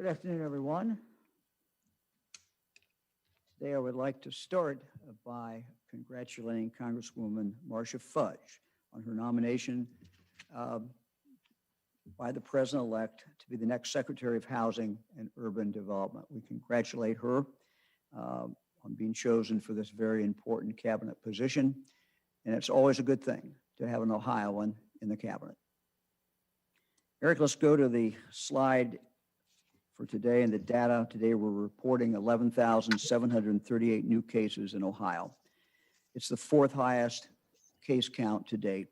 Good afternoon, everyone. Today, I would like to start by congratulating Congresswoman Marcia Fudge on her nomination by the President-elect to be the next Secretary of Housing and Urban Development. We congratulate her on being chosen for this very important cabinet position, and it's always a good thing to have an Ohioan in the cabinet. Eric, let's go to the slide for today and the data. Today we're reporting 11,738 new cases in Ohio. It's the fourth highest case count to date.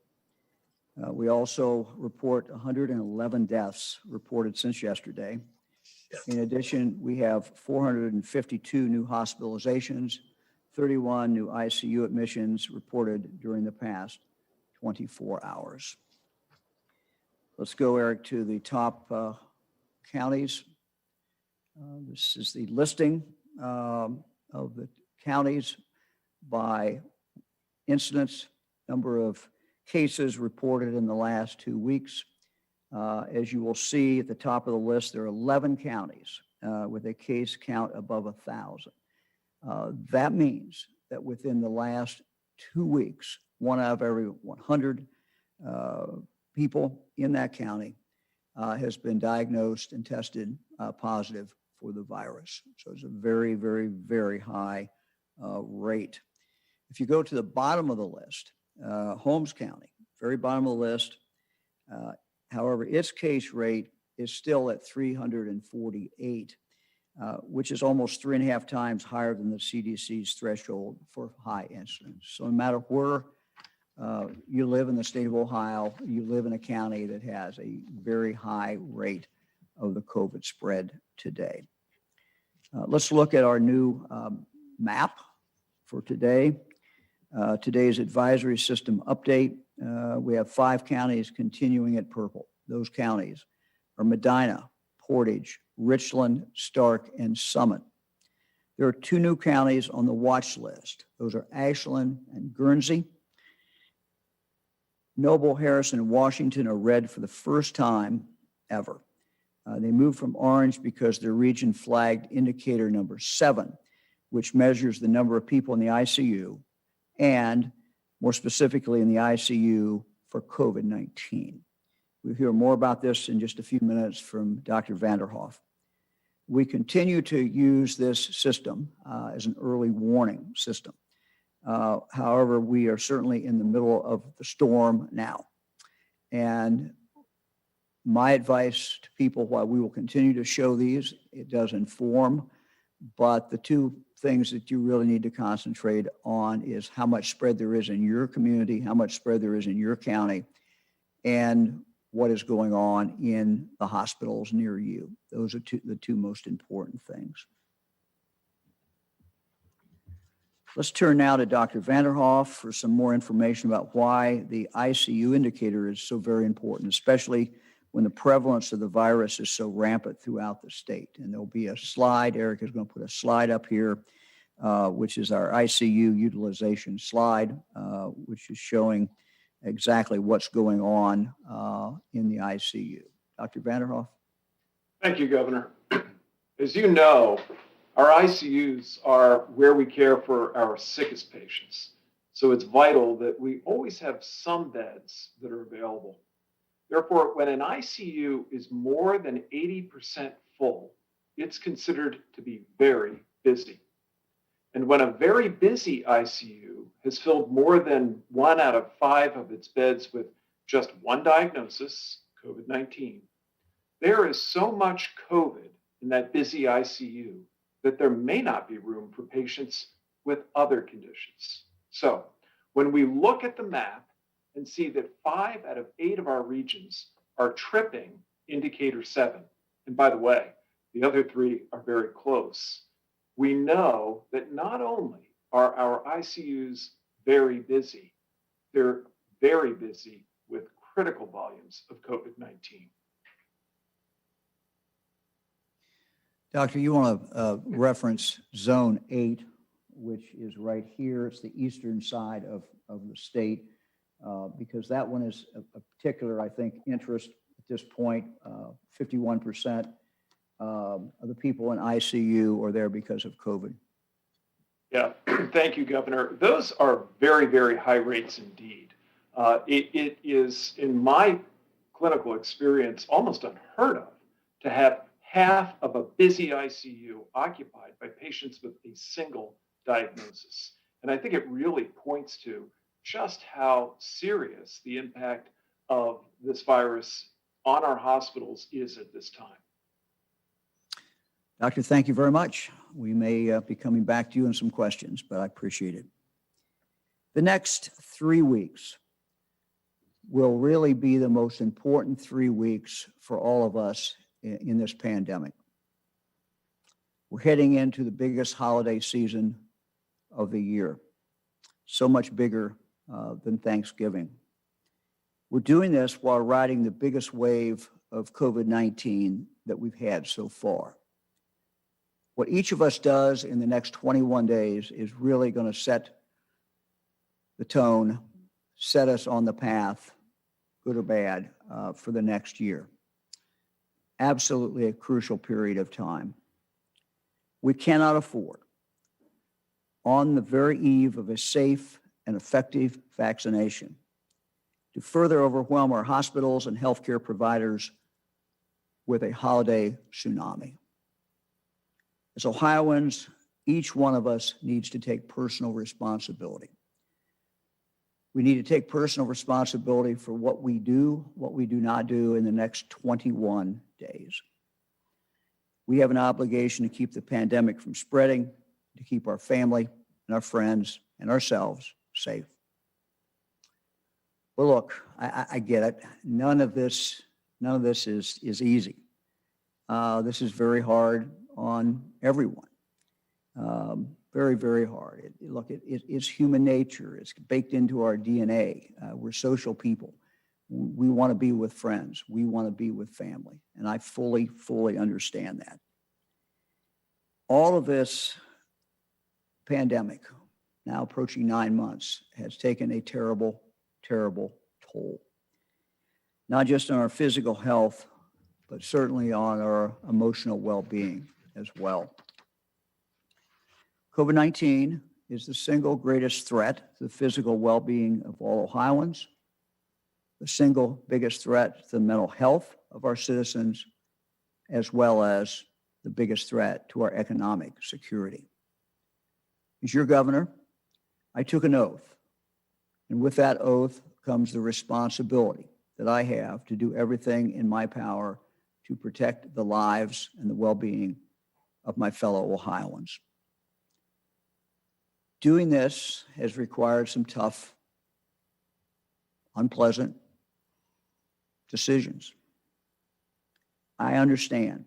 We also report 111 deaths reported since yesterday. In addition, we have 452 new hospitalizations, 31 new ICU admissions reported during the past 24 hours. Let's go, Eric, to the top counties. This is the listing of the counties by incidence, number of cases reported in the last 2 weeks. As you will see at the top of the list, there are 11 counties with a case count above 1,000. That means that within the last 2 weeks, 1 out of every 100 people in that county has been diagnosed and tested positive for the virus. So it's a very, very, very high rate. If you go to the bottom of the list, Holmes County, very bottom of the list. However, its case rate is still at 348, which is almost 3.5 times higher than the CDC's threshold for high incidence. So no matter where you live in the state of Ohio, you live in a county that has a very high rate of the COVID spread today. Let's look at our new map for today. Today's advisory system update. We have 5 counties continuing at purple. Those counties are Medina, Portage, Richland, Stark, and Summit. There are 2 new counties on the watch list. Those are Ashland and Guernsey. Noble, Harrison, and Washington are red for the first time ever. They moved from orange because their region flagged indicator number 7, which measures the number of people in the ICU and more specifically in the ICU for COVID-19. We'll hear more about this in just a few minutes from Dr. Vanderhoff. We continue to use this system as an early warning system. However, we are certainly in the middle of the storm now. And my advice to people, while we will continue to show these, it does inform, but the 2 things that you really need to concentrate on is how much spread there is in your community, how much spread there is in your county, and what is going on in the hospitals near you. Those are the two most important things. Let's turn now to Dr. Vanderhoff for some more information about why the ICU indicator is so very important, especially when the prevalence of the virus is so rampant throughout the state. And there'll be a slide, Eric is going to put a slide up here, which is our ICU utilization slide, which is showing exactly what's going on in the ICU. Dr. Vanderhoff. Thank you, Governor. As you know, our ICUs are where we care for our sickest patients. So it's vital that we always have some beds that are available. Therefore, when an ICU is more than 80% full, it's considered to be very busy. And when a very busy ICU has filled more than 1 out of 5 of its beds with just 1 diagnosis, COVID-19, there is so much COVID in that busy ICU that there may not be room for patients with other conditions. So when we look at the map and see that 5 out of 8 of our regions are tripping indicator 7, and by the way, the other 3 are very close, we know that not only are our ICUs very busy, they're very busy with critical volumes of COVID-19. Doctor, you want to reference zone 8, which is right here. It's the eastern side of the state, because that one is a particular, I think, interest at this point. 51% of the people in ICU are there because of COVID? Yeah, thank you, Governor. Those are very, very high rates indeed. It is, in my clinical experience, almost unheard of to have half of a busy ICU occupied by patients with a single diagnosis. And I think it really points to just how serious the impact of this virus on our hospitals is at this time. Doctor, thank you very much. We may be coming back to you in some questions, but I appreciate it. The next 3 weeks will really be the most important 3 weeks for all of us in this pandemic. We're heading into the biggest holiday season of the year, so much bigger than Thanksgiving. We're doing this while riding the biggest wave of COVID-19 that we've had so far. What each of us does in the next 21 days is really going to set the tone, set us on the path, good or bad, for the next year. Absolutely a crucial period of time. We cannot afford, on the very eve of a safe and effective vaccination, to further overwhelm our hospitals and healthcare providers with a holiday tsunami. As Ohioans, each one of us needs to take personal responsibility. We need to take personal responsibility for what we do not do in the next 21 days. We have an obligation to keep the pandemic from spreading, to keep our family and our friends and ourselves safe. Well, look, I get it. None of this is easy. This is very hard on everyone. Very, very hard. It's human nature. It's baked into our DNA. We're social people. We want to be with friends. We want to be with family. And I fully, fully understand that. All of this pandemic, now approaching 9 months, has taken a terrible, terrible toll. Not just on our physical health, but certainly on our emotional well-being as well. COVID-19 is the single greatest threat to the physical well-being of all Ohioans, the single biggest threat to the mental health of our citizens, as well as the biggest threat to our economic security. As your governor, I took an oath, and with that oath comes the responsibility that I have to do everything in my power to protect the lives and the well-being of my fellow Ohioans. Doing this has required some tough, unpleasant decisions. I understand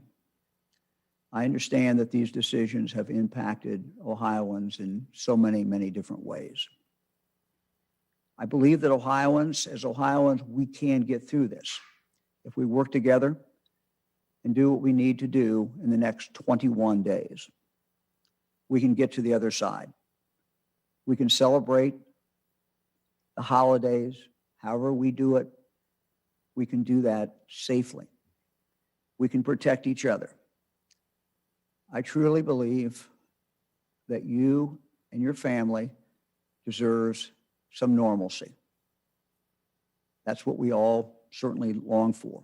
that these decisions have impacted Ohioans in so many, many different ways. I believe that as Ohioans, we can get through this if we work together and do what we need to do in the next 21 days. We can get to the other side. We can celebrate the holidays, however we do it. We can do that safely. We can protect each other. I truly believe that you and your family deserves some normalcy. That's what we all certainly long for.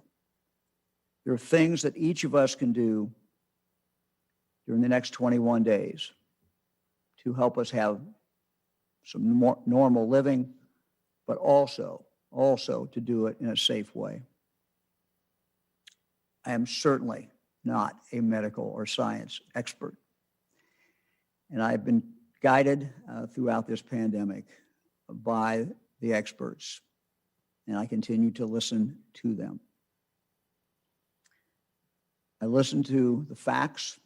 There are things that each of us can do during the next 21 days to help us have some more normal living, but also to do it in a safe way. I am certainly not a medical or science expert, and I've been guided throughout this pandemic by the experts, and I continue to listen to them. I listen to the facts,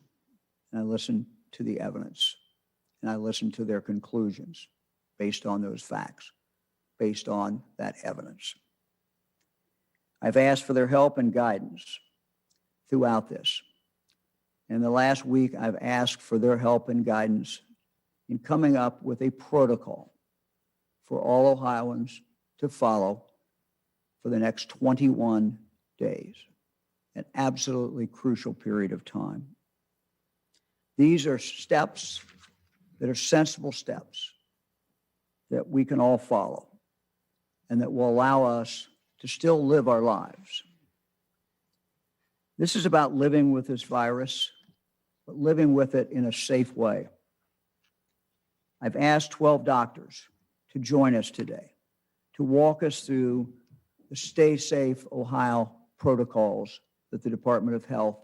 and I listen to the evidence, and I listen to their conclusions based on those facts, based on that evidence. I've asked for their help and guidance throughout this. In the last week, I've asked for their help and guidance in coming up with a protocol for all Ohioans to follow for the next 21 days. an absolutely crucial period of time. These are steps that are sensible steps that we can all follow and that will allow us to still live our lives. This is about living with this virus, but living with it in a safe way. I've asked 12 doctors to join us today to walk us through the Stay Safe Ohio protocols that the Department of Health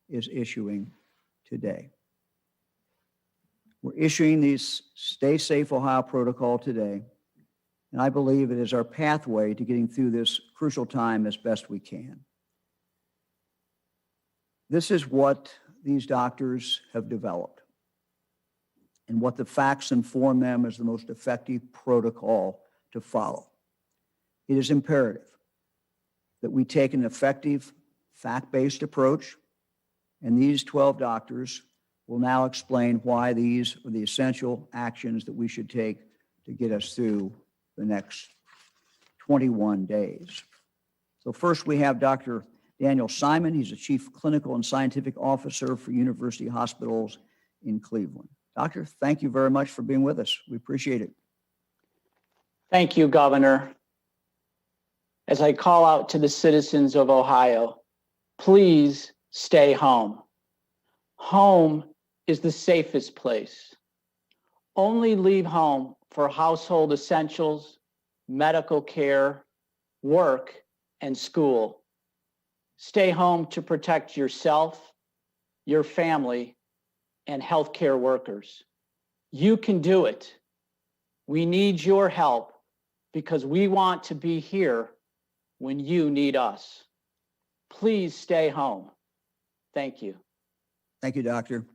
is issuing today. We're issuing these Stay Safe Ohio protocol today, and I believe it is our pathway to getting through this crucial time as best we can. This is what these doctors have developed and what the facts inform them as the most effective protocol to follow. It is imperative that we take an effective, fact-based approach, and these 12 doctors will now explain why these are the essential actions that we should take to get us through the next 21 days. So first we have Dr. Daniel Simon. He's the Chief Clinical and Scientific Officer for University Hospitals in Cleveland. Doctor, thank you very much for being with us. We appreciate it. Thank you, Governor. As I call out to the citizens of Ohio, please stay home. Home is the safest place. Only leave home for household essentials, medical care, work, and school. Stay home to protect yourself, your family, and healthcare workers. You can do it. We need your help because we want to be here when you need us. Please stay home. Thank you. Thank you, Doctor.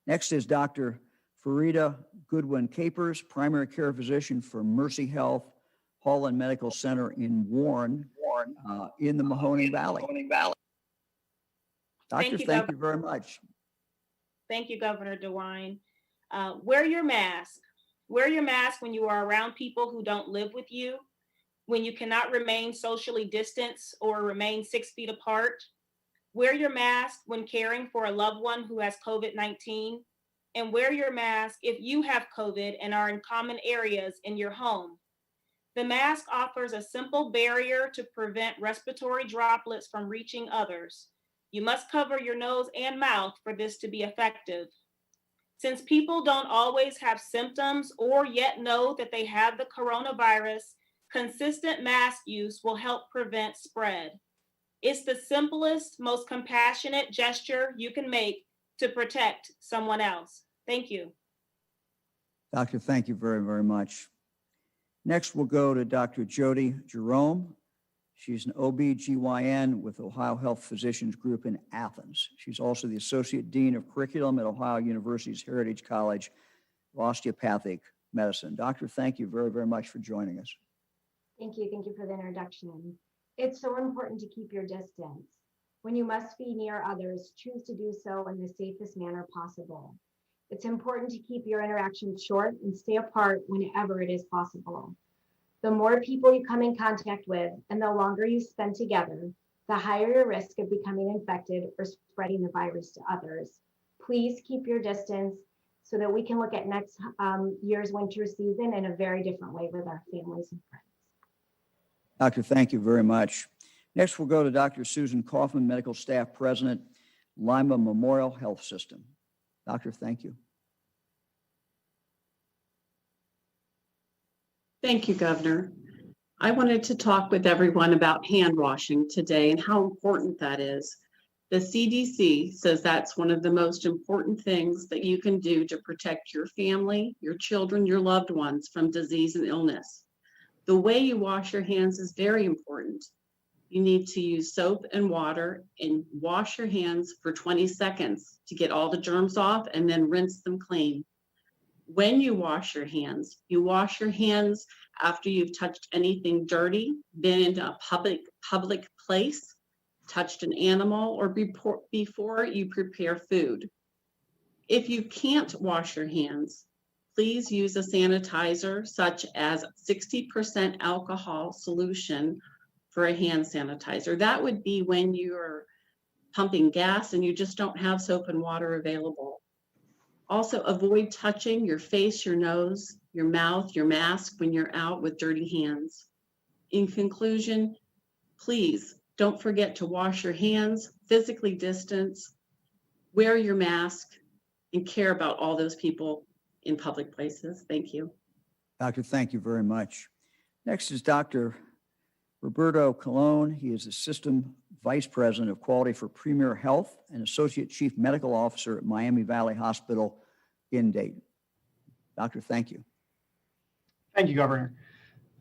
Next is Dr. Farida Goodwin-Capers, primary care physician for Mercy Health, Hola Medical Center in Warren, in the Mahoning Valley. Doctor, thank you very much. Thank you, Governor DeWine. Wear your mask. Wear your mask when you are around people who don't live with you, when you cannot remain socially distanced or remain 6 feet apart. Wear your mask when caring for a loved one who has COVID-19, and wear your mask if you have COVID and are in common areas in your home. The mask offers a simple barrier to prevent respiratory droplets from reaching others. You must cover your nose and mouth for this to be effective. Since people don't always have symptoms or yet know that they have the coronavirus, consistent mask use will help prevent spread. It's the simplest, most compassionate gesture you can make to protect someone else. Thank you. Doctor, thank you very, very much. Next, we'll go to Dr. Jody Jerome. She's an OB/GYN with Ohio Health Physicians Group in Athens. She's also the Associate Dean of Curriculum at Ohio University's Heritage College of Osteopathic Medicine. Doctor, thank you very, very much for joining us. Thank you. Thank you for the introduction. It's so important to keep your distance. When you must be near others, choose to do so in the safest manner possible. It's important to keep your interactions short and stay apart whenever it is possible. The more people you come in contact with and the longer you spend together, the higher your risk of becoming infected or spreading the virus to others. Please keep your distance so that we can look at next year's winter season in a very different way with our families and friends. Doctor, thank you very much. Next, we'll go to Dr. Susan Kaufman, Medical Staff President, Lima Memorial Health System. Doctor, thank you. Thank you, Governor. I wanted to talk with everyone about hand washing today and how important that is. The CDC says that's one of the most important things that you can do to protect your family, your children, your loved ones from disease and illness. The way you wash your hands is very important. You need to use soap and water and wash your hands for 20 seconds to get all the germs off and then rinse them clean. When you wash your hands after you've touched anything dirty, been in a public place, touched an animal, or before you prepare food. If you can't wash your hands, please use a sanitizer such as 60% alcohol solution for a hand sanitizer. That would be when you're pumping gas and you just don't have soap and water available. Also, avoid touching your face, your nose, your mouth, your mask when you're out with dirty hands. In conclusion, please don't forget to wash your hands, physically distance, wear your mask, and care about all those people in public places. Thank you. Doctor, thank you very much. Next is Dr. Roberto Colon. He is the System Vice President of Quality for Premier Health and Associate Chief Medical Officer at Miami Valley Hospital in Dayton. Doctor, thank you. Thank you, Governor.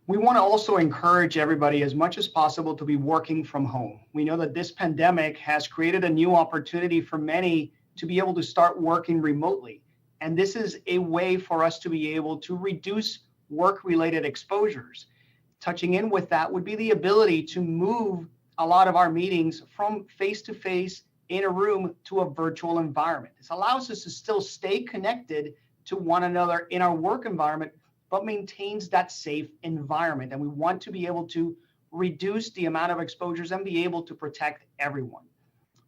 We want to also encourage everybody as much as possible to be working from home. We know that this pandemic has created a new opportunity for many to be able to start working remotely. And this is a way for us to be able to reduce work-related exposures. Touching in with that would be the ability to move a lot of our meetings from face-to-face in a room to a virtual environment. This allows us to still stay connected to one another in our work environment, but maintains that safe environment. And we want to be able to reduce the amount of exposures and be able to protect everyone.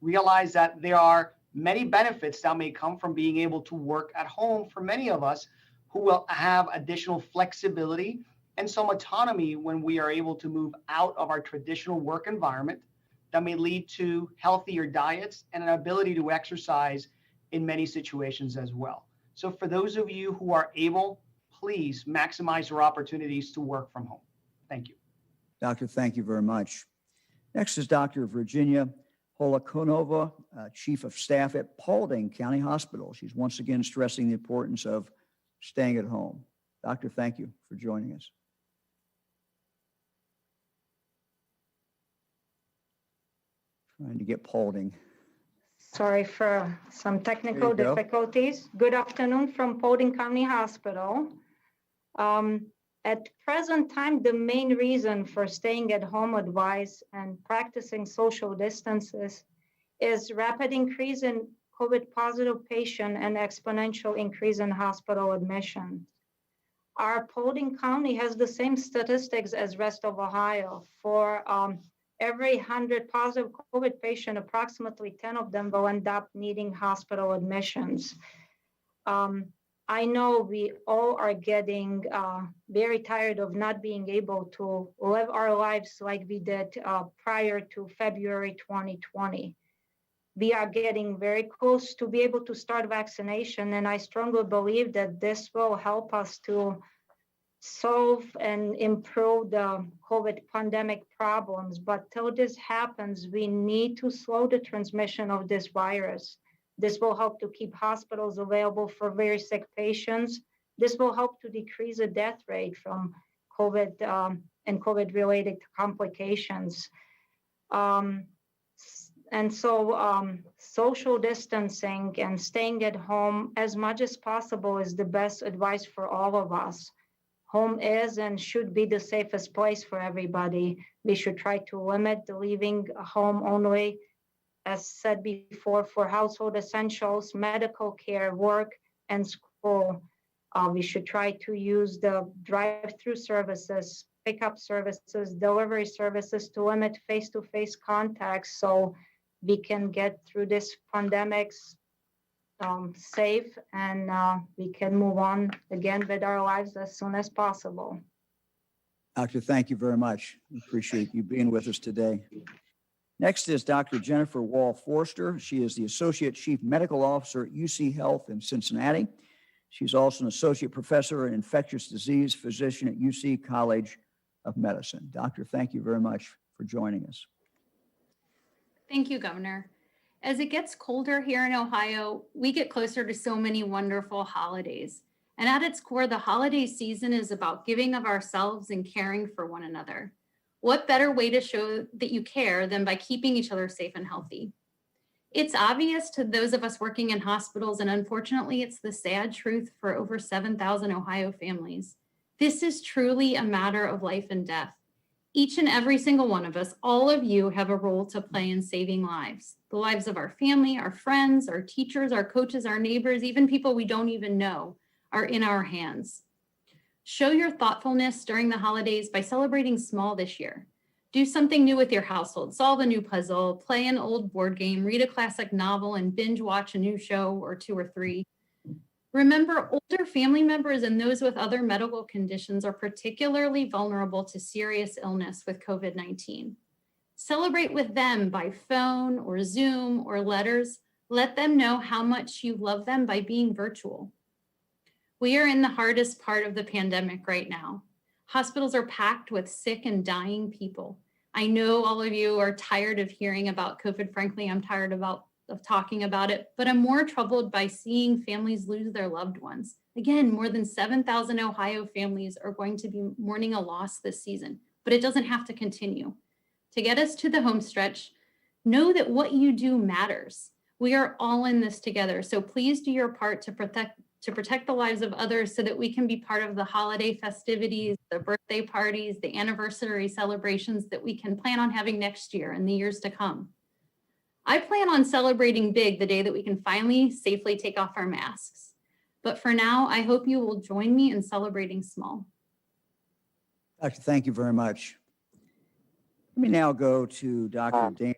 Realize that there are many benefits that may come from being able to work at home for many of us who will have additional flexibility and some autonomy when we are able to move out of our traditional work environment that may lead to healthier diets and an ability to exercise in many situations as well. So for those of you who are able, please maximize your opportunities to work from home. Thank you. Doctor, thank you very much. Next is Dr. Virginia Hola, Konova, Chief of Staff at Paulding County Hospital. She's once again stressing the importance of staying at home. Doctor, thank you for joining us. Trying to get Paulding. Sorry for some technical There you go. difficulties. Good afternoon from Paulding County Hospital. At present time, the main reason for staying at home advice and practicing social distances is rapid increase in COVID positive patient and exponential increase in hospital admission. Our Paulding County has the same statistics as rest of Ohio. For every 100 positive COVID patient, approximately 10 of them will end up needing hospital admissions. I know we all are getting very tired of not being able to live our lives like we did prior to February 2020. We are getting very close to be able to start vaccination, and I strongly believe that this will help us to solve and improve the COVID pandemic problems. But till this happens, we need to slow the transmission of this virus. This will help to keep hospitals available for very sick patients. This will help to decrease the death rate from COVID and COVID-related complications. And so social distancing and staying at home as much as possible is the best advice for all of us. Home is and should be the safest place for everybody. We should try to limit the leaving home only, as said before, for household essentials, medical care, work, and school. We should try to use the drive-through services, pickup services, delivery services to limit face-to-face contacts so we can get through this pandemic safe and we can move on again with our lives as soon as possible. Doctor, thank you very much. We appreciate you being with us today. Next is Dr. Jennifer Wall-Forster. She is the Associate Chief Medical Officer at UC Health in Cincinnati. She's also an Associate Professor in Infectious Disease Physician at UC College of Medicine. Doctor, thank you very much for joining us. Thank you, Governor. As it gets colder here in Ohio, we get closer to so many wonderful holidays. And at its core, the holiday season is about giving of ourselves and caring for one another. What better way to show that you care than by keeping each other safe and healthy? It's obvious to those of us working in hospitals, and unfortunately, it's the sad truth for over 7,000 Ohio families. This is truly a matter of life and death. Each and every single one of us, all of you, have a role to play in saving lives. The lives of our family, our friends, our teachers, our coaches, our neighbors, even people we don't even know, are in our hands. Show your thoughtfulness during the holidays by celebrating small this year. Do something new with your household. Solve a new puzzle, play an old board game, read a classic novel, and binge watch a new show or 2 or 3. Remember, older family members and those with other medical conditions are particularly vulnerable to serious illness with COVID-19. Celebrate with them by phone or Zoom or letters. Let them know how much you love them by being virtual. We are in the hardest part of the pandemic right now. Hospitals are packed with sick and dying people. I know all of you are tired of hearing about COVID. Frankly, I'm tired of talking about it, but I'm more troubled by seeing families lose their loved ones. Again, more than 7,000 Ohio families are going to be mourning a loss this season, but it doesn't have to continue. To get us to the home stretch, know that what you do matters. We are all in this together, so please do your part to protect the lives of others so that we can be part of the holiday festivities, the birthday parties, the anniversary celebrations that we can plan on having next year and the years to come. I plan on celebrating big the day that we can finally safely take off our masks. But for now, I hope you will join me in celebrating small. Doctor, thank you very much. Let me now go to Dr. Dan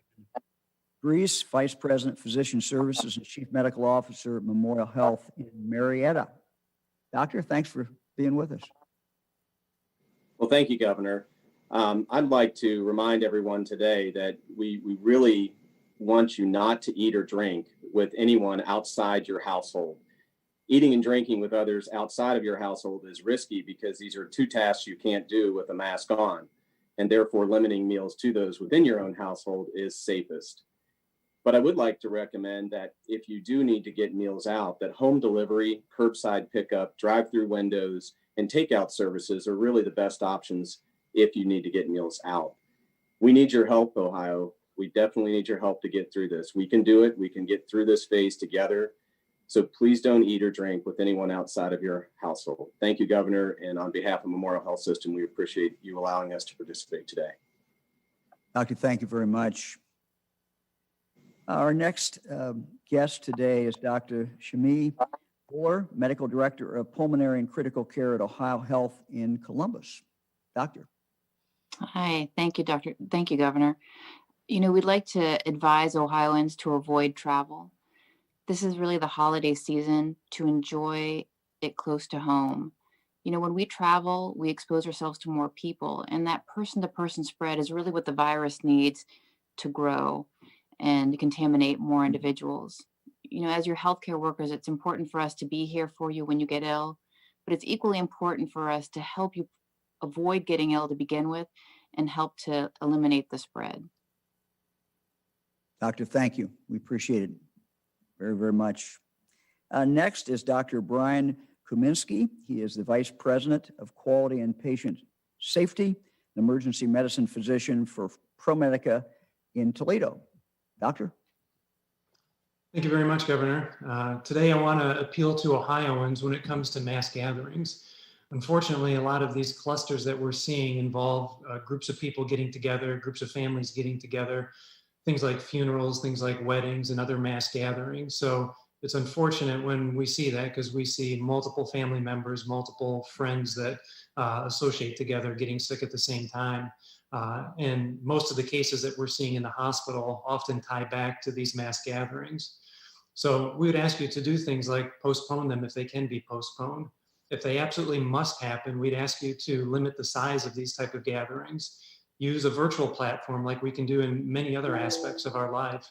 Grease, Vice President, Physician Services and Chief Medical Officer at Memorial Health in Marietta. Doctor, thanks for being with us. Well, thank you, Governor. I'd like to remind everyone today that we really want you not to eat or drink with anyone outside your household. Eating and drinking with others outside of your household is risky because these are 2 tasks you can't do with a mask on, and therefore limiting meals to those within your own household is safest. But I would like to recommend that if you do need to get meals out, that home delivery, curbside pickup, drive-through windows, and takeout services are really the best options if you need to get meals out. We need your help, Ohio. We definitely need your help to get through this. We can do it. We can get through this phase together. So please don't eat or drink with anyone outside of your household. Thank you, Governor. And on behalf of Memorial Health System, we appreciate you allowing us to participate today. Doctor, thank you very much. Our next guest today is Dr. Shami Fuller, Medical Director of Pulmonary and Critical Care at Ohio Health in Columbus. Doctor. Hi, thank you, Doctor. Thank you, Governor. We'd like to advise Ohioans to avoid travel. This is really the holiday season to enjoy it close to home. When we travel, we expose ourselves to more people, and that person-to-person spread is really what the virus needs to grow and contaminate more individuals. As your healthcare workers, it's important for us to be here for you when you get ill, but it's equally important for us to help you avoid getting ill to begin with and help to eliminate the spread. Doctor, thank you. We appreciate it very, very much. Next is Dr. Brian Kuminski. He is the Vice President of Quality and Patient Safety, an emergency medicine physician for ProMedica in Toledo. Doctor. Thank you very much, Governor. Today I want to appeal to Ohioans when it comes to mass gatherings. Unfortunately, a lot of these clusters that we're seeing involve groups of people getting together, groups of families getting together, things like funerals, things like weddings and other mass gatherings. So it's unfortunate when we see that because we see multiple family members, multiple friends that associate together getting sick at the same time. And most of the cases that we're seeing in the hospital often tie back to these mass gatherings. So we would ask you to do things like postpone them if they can be postponed. If they absolutely must happen, we'd ask you to limit the size of these type of gatherings. Use a virtual platform like we can do in many other aspects of our life.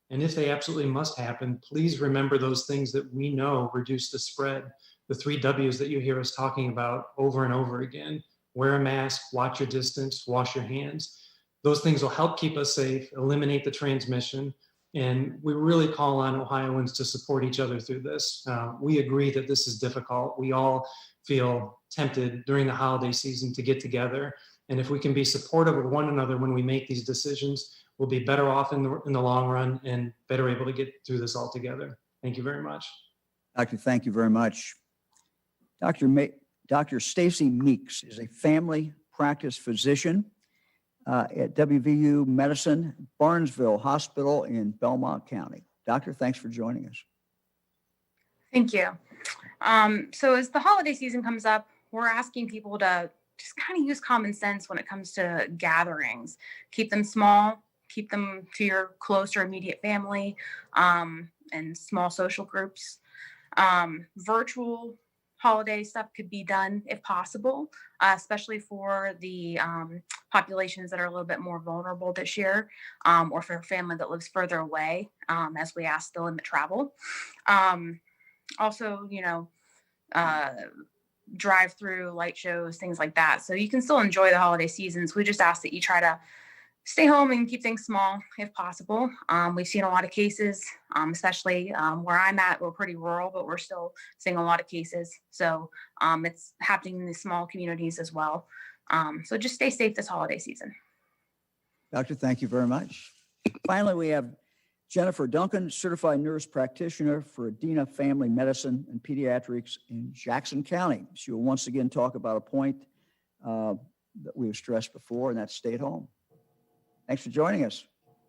And if they absolutely must happen, please remember those things that we know reduce the spread, the 3 W's that you hear us talking about over and over again. Wear a mask, watch your distance, wash your hands. Those things will help keep us safe, eliminate the transmission. And we really call on Ohioans to support each other through this. We agree that this is difficult. We all feel tempted during the holiday season to get together. And if we can be supportive of one another when we make these decisions, we'll be better off in the long run and better able to get through this all together. Thank you very much. Doctor, thank you very much. Dr. Stacy Meeks is a family practice physician at WVU Medicine, Barnesville Hospital in Belmont County. Doctor, thanks for joining us. Thank you. So as the holiday season comes up, we're asking people to just kind of use common sense when it comes to gatherings. Keep them small, keep them to your close or immediate family, and small social groups. Virtual holiday stuff could be done if possible, especially for the populations that are a little bit more vulnerable this year, or for a family that lives further away, as we ask to limit travel. Also, drive-through light shows, things like that. So you can still enjoy the holiday seasons. We just ask that you try to stay home and keep things small if possible. We've seen a lot of cases, especially where I'm at. We're pretty rural, but we're still seeing a lot of cases. So it's happening in the small communities as well. So just stay safe this holiday season. Doctor, thank you very much. Finally, we have Jennifer Duncan, certified nurse practitioner for Adena Family Medicine and Pediatrics in Jackson County. She will once again talk about a point that we have stressed before, and that's stay at home. Thanks for joining us.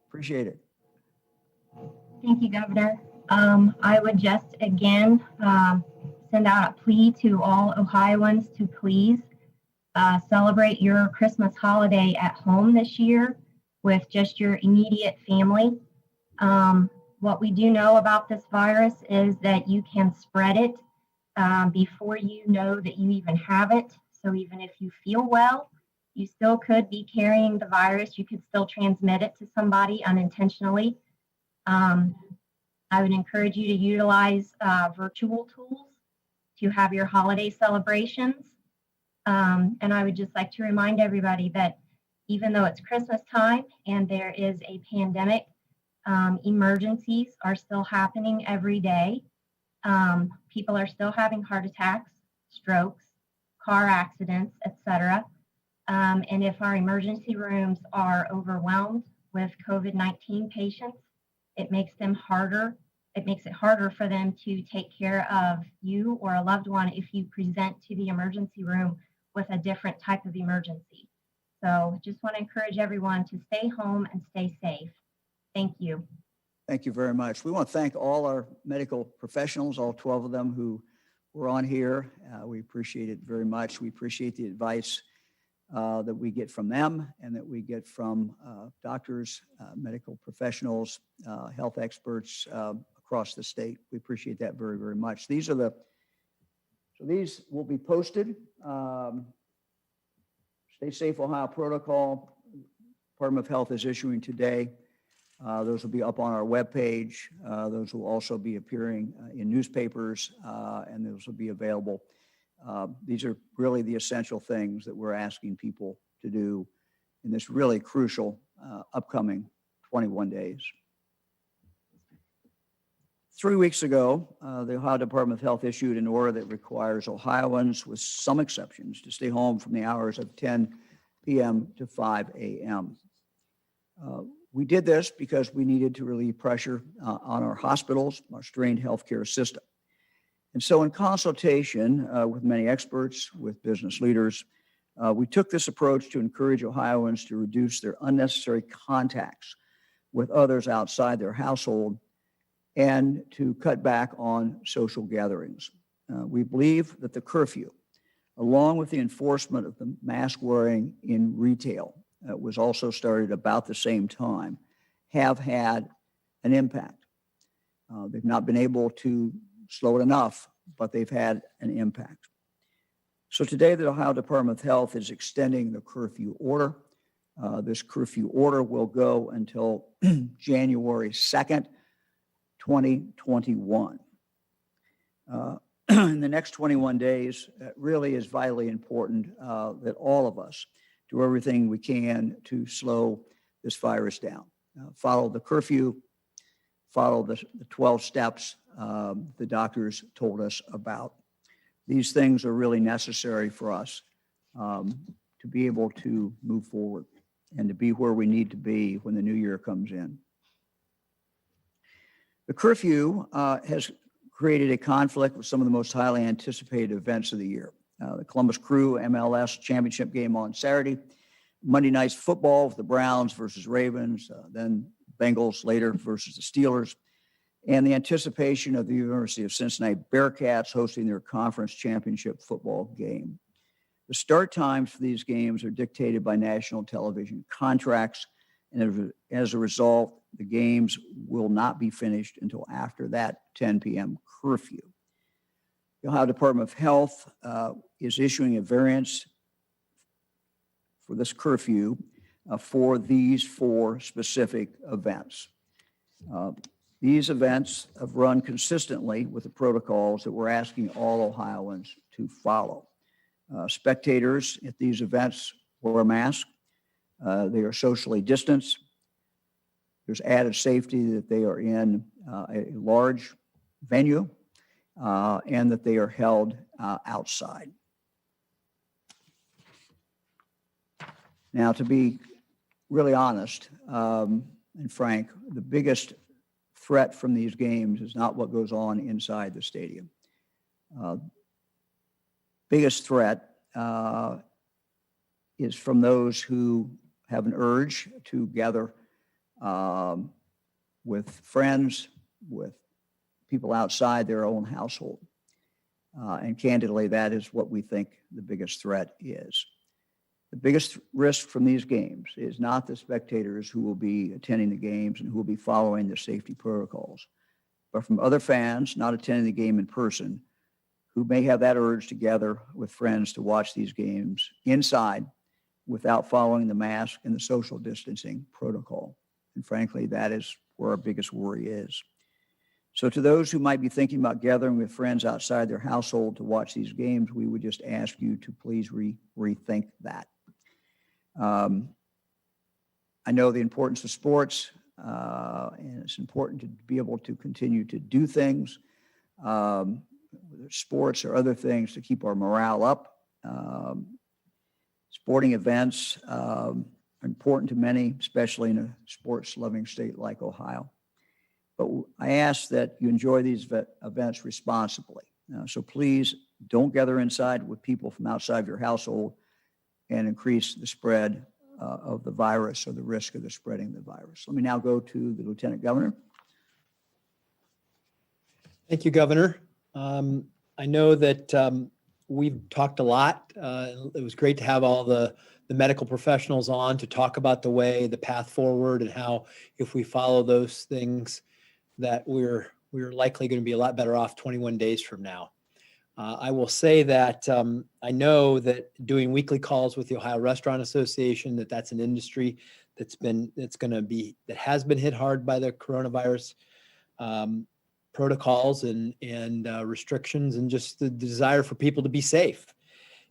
Appreciate it. Thank you, Governor. I would just again send out a plea to all Ohioans to please celebrate your Christmas holiday at home this year with just your immediate family. What we do know about this virus is that you can spread it before you know that you even have it. So even if you feel well, you still could be carrying the virus. You could still transmit it to somebody unintentionally. I would encourage you to utilize virtual tools to have your holiday celebrations. And I would just like to remind everybody that even though it's Christmas time and there is a pandemic, emergencies are still happening every day. People are still having heart attacks, strokes, car accidents, etc. And if our emergency rooms are overwhelmed with COVID-19 patients, it makes it harder for them to take care of you or a loved one if you present to the emergency room with a different type of emergency. So just want to encourage everyone to stay home and stay safe. Thank you. Thank you very much. We want to thank all our medical professionals, all 12 of them who were on here. We appreciate it very much. We appreciate the advice that we get from them and that we get from doctors, medical professionals, health experts across the state. We appreciate that very, very much. These will be posted. Stay Safe Ohio Protocol, Department of Health is issuing today. Those will be up on our webpage. Those will also be appearing in newspapers, and those will be available. These are really the essential things that we're asking people to do in this really crucial upcoming 21 days. 3 weeks ago, the Ohio Department of Health issued an order that requires Ohioans, with some exceptions, to stay home from the hours of 10 p.m. to 5 a.m. We did this because we needed to relieve pressure on our hospitals, our strained healthcare system. And so in consultation with many experts, with business leaders, we took this approach to encourage Ohioans to reduce their unnecessary contacts with others outside their household and to cut back on social gatherings. We believe that the curfew, along with the enforcement of the mask wearing in retail, was also started about the same time, have had an impact. They've not been able to slow it enough, but they've had an impact. So today, the Ohio Department of Health is extending the curfew order. This curfew order will go until January 2nd, 2021. In the next 21 days, it really is vitally important that all of us do everything we can to slow this virus down. Follow the curfew, follow the 12 steps the doctors told us about. These things are really necessary for us to be able to move forward and to be where we need to be when the new year comes in. The curfew has created a conflict with some of the most highly anticipated events of the year. The Columbus Crew MLS championship game on Saturday, Monday night's football with the Browns versus Ravens, then Bengals later versus the Steelers, and the anticipation of the University of Cincinnati Bearcats hosting their conference championship football game. The start times for these games are dictated by national television contracts, and as a result, the games will not be finished until after that 10 p.m. curfew. The Ohio Department of Health is issuing a variance for this curfew for these 4 specific events. These events have run consistently with the protocols that we're asking all Ohioans to follow. Spectators at these events wear a mask. They are socially distanced. There's added safety that they are in a large venue and that they are held outside. Now, to be really honest and frank, the biggest threat from these games is not what goes on inside the stadium. Biggest threat is from those who have an urge to gather with friends, with people outside their own household. And candidly, that is what we think the biggest threat is. The biggest risk from these games is not the spectators who will be attending the games and who will be following the safety protocols, but from other fans not attending the game in person who may have that urge to gather with friends to watch these games inside without following the mask and the social distancing protocol. And frankly, that is where our biggest worry is. So to those who might be thinking about gathering with friends outside their household to watch these games, we would just ask you to please rethink that. I know the importance of sports, and it's important to be able to continue to do things, whether it's sports or other things, to keep our morale up. Sporting events are important to many, especially in a sports-loving state like Ohio. But I ask that you enjoy these events responsibly. So please don't gather inside with people from outside your household and increase the spread of the virus or the risk of the spreading the virus. Let me now go to the Lieutenant Governor. Thank you, Governor. I know that we've talked a lot. It was great to have all the medical professionals on to talk about the path forward, and how if we follow those things, that we're likely going to be a lot better off 21 days from now. I will say that I know that doing weekly calls with the Ohio Restaurant Association, that's an industry that has been hit hard by the coronavirus protocols and restrictions, and just the desire for people to be safe.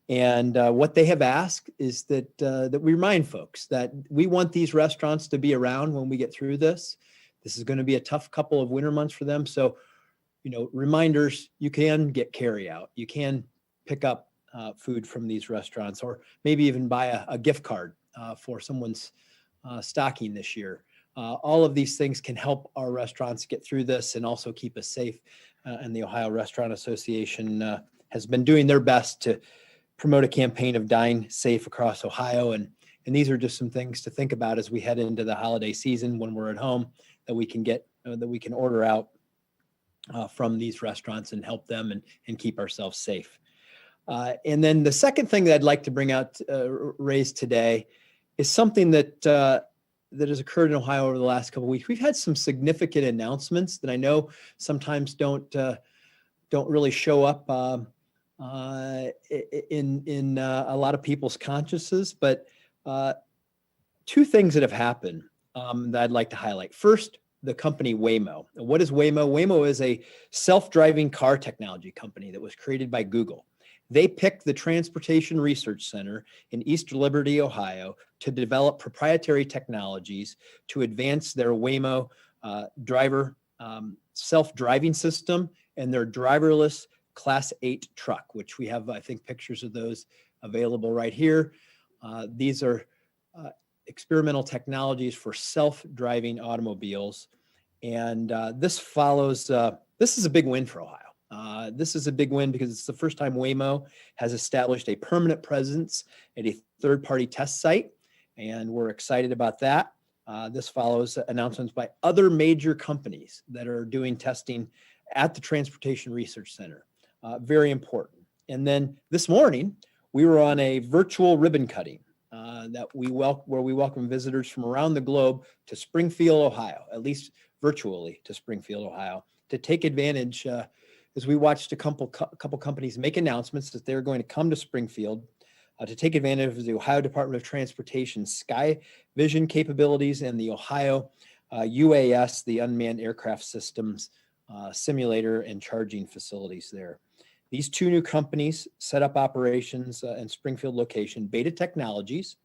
And what they have asked is that we remind folks that we want these restaurants to be around when we get through this. This is going to be a tough couple of winter months for them. So, reminders, you can get carry out. You can pick up food from these restaurants, or maybe even buy a gift card for someone's stocking this year. All of these things can help our restaurants get through this and also keep us safe. And the Ohio Restaurant Association has been doing their best to promote a campaign of Dine Safe across Ohio. And these are just some things to think about as we head into the holiday season when we're at home, that we can order out from these restaurants and help them and keep ourselves safe. And then the second thing that I'd like to bring out, raise today, is something that has occurred in Ohio over the last couple of weeks. We've had some significant announcements that I know sometimes don't really show up in a lot of people's consciences, but two things that have happened that I'd like to highlight. First, the company Waymo. What is Waymo? Waymo is a self-driving car technology company that was created by Google. They picked the Transportation Research Center in East Liberty, Ohio, to develop proprietary technologies to advance their Waymo driver self-driving system and their driverless Class 8 truck, which we have, I think, pictures of those available right here. These are experimental technologies for self-driving automobiles. And this is a big win for Ohio. This is a big win because it's the first time Waymo has established a permanent presence at a third-party test site, and we're excited about that. This follows announcements by other major companies that are doing testing at the Transportation Research Center. Very important. And then this morning, we were on a virtual ribbon cutting where we welcome visitors from around the globe to Springfield, Ohio, at least virtually to Springfield, Ohio, to take advantage as we watched a couple companies make announcements that they're going to come to Springfield to take advantage of the Ohio Department of Transportation Sky Vision capabilities and the Ohio UAS, the Unmanned Aircraft Systems simulator and charging facilities there. These two new companies set up operations in Springfield location, Beta Technologies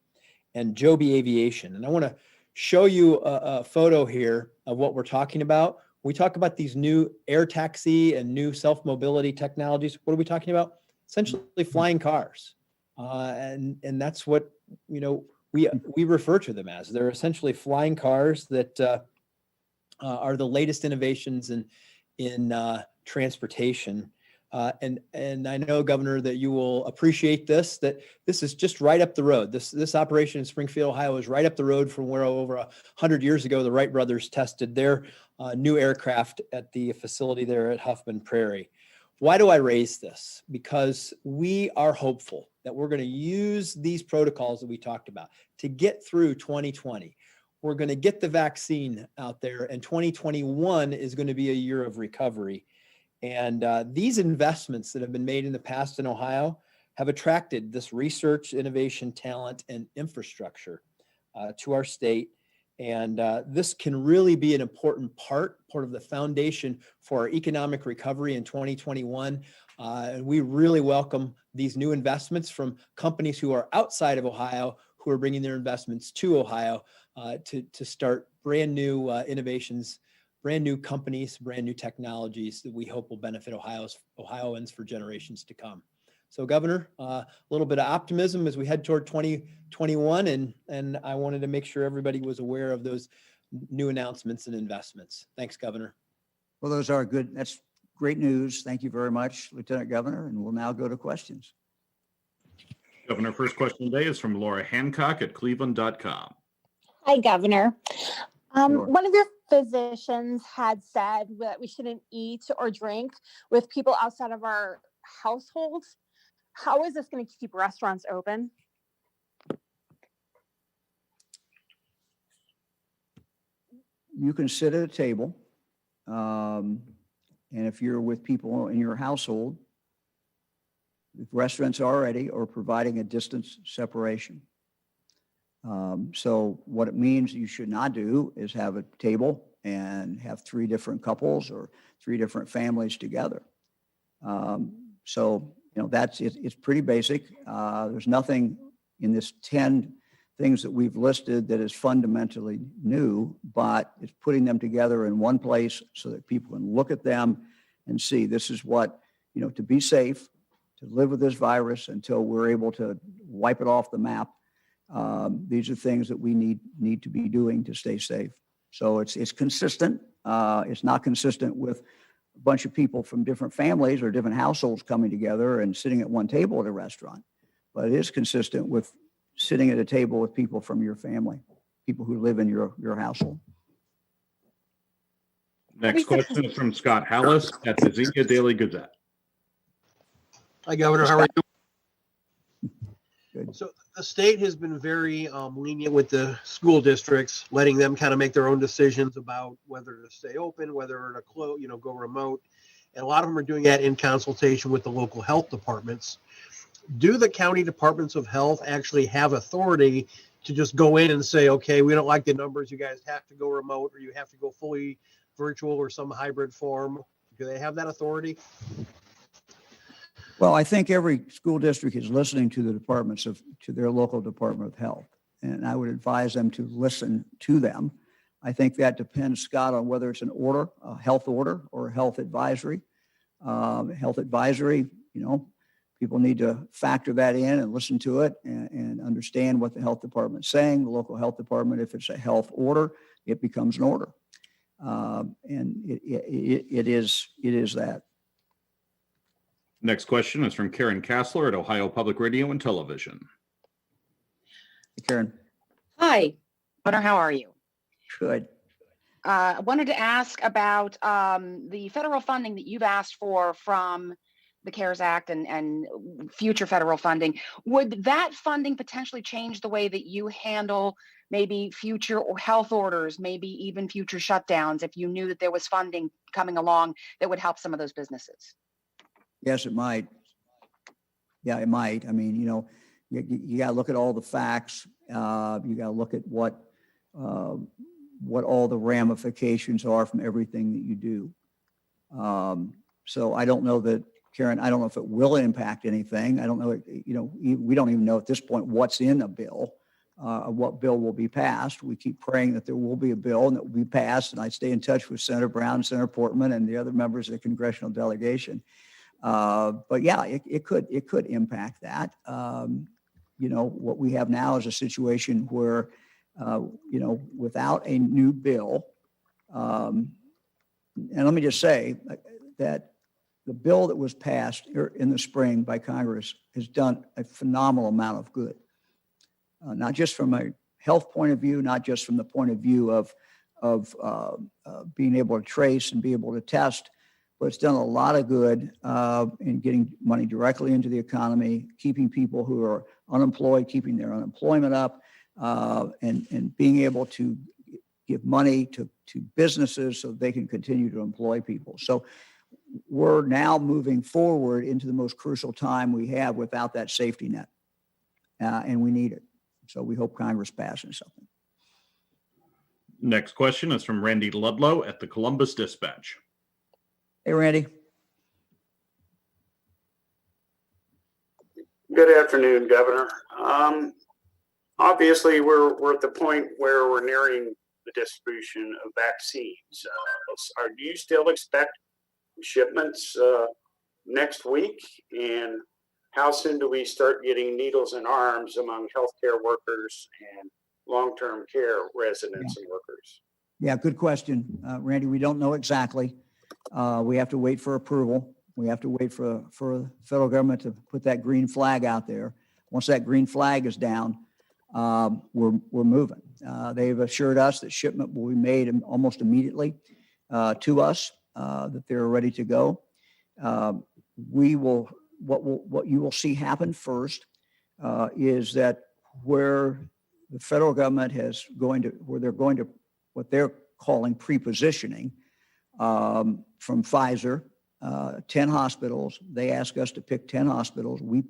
and Joby Aviation. And I want to show you a photo here of what we're talking about. We talk about these new air taxi and new self-mobility technologies. What are we talking about? Essentially flying cars. And that's what, we refer to them as. They're essentially flying cars that are the latest innovations in transportation. And I know, Governor, that you will appreciate this, that this is just right up the road. This operation in Springfield, Ohio is right up the road from where over 100 years ago, the Wright brothers tested their new aircraft at the facility there at Huffman Prairie. Why do I raise this? Because we are hopeful that we're going to use these protocols that we talked about to get through 2020. We're going to get the vaccine out there, and 2021 is going to be a year of recovery. And these investments that have been made in the past in Ohio have attracted this research, innovation, talent, and infrastructure to our state. And this can really be an important part of the foundation for our economic recovery in 2021. And we really welcome these new investments from companies who are outside of Ohio, who are bringing their investments to Ohio to start brand new innovations, brand new companies, brand new technologies that we hope will benefit Ohioans for generations to come. So, Governor, a little bit of optimism as we head toward 2021, and I wanted to make sure everybody was aware of those new announcements and investments. Thanks, Governor. Well, that's great news. Thank you very much, Lieutenant Governor, and we'll now go to questions. Governor, first question today is from Laura Hancock at cleveland.com. Hi, Governor. Sure. One of your physicians had said that we shouldn't eat or drink with people outside of our households. How is this going to keep restaurants open? You can sit at a table, and if you're with people in your household, the restaurants already are providing a distance separation. So what it means you should not do is have a table and have 3 different couples or 3 different families together. So, that's it. It's pretty basic. There's nothing in this 10 things that we've listed that is fundamentally new, but it's putting them together in one place so that people can look at them and see this is what, to be safe, to live with this virus until we're able to wipe it off the map. These are things that we need to be doing to stay safe. So it's consistent. It's not consistent with a bunch of people from different families or different households coming together and sitting at one table at a restaurant, but it is consistent with sitting at a table with people from your family, people who live in your household. Next question is from Scott Hallis at the Xenia Daily Gazette. Hi, Governor. How are you? Good. So the state has been very lenient with the school districts, letting them kind of make their own decisions about whether to stay open, whether to close, go remote. And a lot of them are doing that in consultation with the local health departments. Do the county departments of health actually have authority to just go in and say, okay, we don't like the numbers, you guys have to go remote, or you have to go fully virtual or some hybrid form? Do they have that authority? Well, I think every school district is listening to to their local Department of Health, and I would advise them to listen to them. I think that depends, Scott, on whether it's an order, a health order, or a health advisory. Health advisory, people need to factor that in and listen to it and understand what the health department's saying. The local health department, if it's a health order, it becomes an order, and it is that. Next question is from Karen Kassler at Ohio Public Radio and Television. Hey, Karen. Hi, Governor, how are you? Good. I wanted to ask about the federal funding that you've asked for from the CARES Act and future federal funding, would that funding potentially change the way that you handle maybe future or health orders, maybe even future shutdowns, if you knew that there was funding coming along that would help some of those businesses? Yes, it might. Yeah, it might. I mean, you got to look at all the facts. You got to look at what all the ramifications are from everything that you do. So I don't know that, Karen, I don't know if it will impact anything. I don't know, we don't even know at this point what's in a bill, what bill will be passed. We keep praying that there will be a bill and that will be passed. And I stay in touch with Senator Brown, Senator Portman, and the other members of the congressional delegation. But yeah, it could impact that. What we have now is a situation where, without a new bill, and let me just say that the bill that was passed in the spring by Congress has done a phenomenal amount of good, not just from a health point of view, not just from the point of view of being able to trace and be able to test, but it's done a lot of good in getting money directly into the economy, keeping people who are unemployed, keeping their unemployment up, and being able to give money to businesses so they can continue to employ people. So we're now moving forward into the most crucial time we have without that safety net, and we need it. So we hope Congress passes something. Next question is from Randy Ludlow at the Columbus Dispatch. Hey, Randy. Good afternoon, Governor. Obviously, we're at the point where we're nearing the distribution of vaccines. Do you still expect shipments next week? And how soon do we start getting needles in arms among healthcare workers and long-term care residents and workers? Yeah, good question, Randy. We don't know exactly. We have to wait for approval. We have to wait for the federal government to put that green flag out there. Once that green flag is down, we're moving. They've assured us that shipment will be made almost immediately to us, that they're ready to go. What you will see happen first is that where the federal government what they're calling pre-positioning from Pfizer, 10 hospitals. They ask us to pick 10 hospitals. We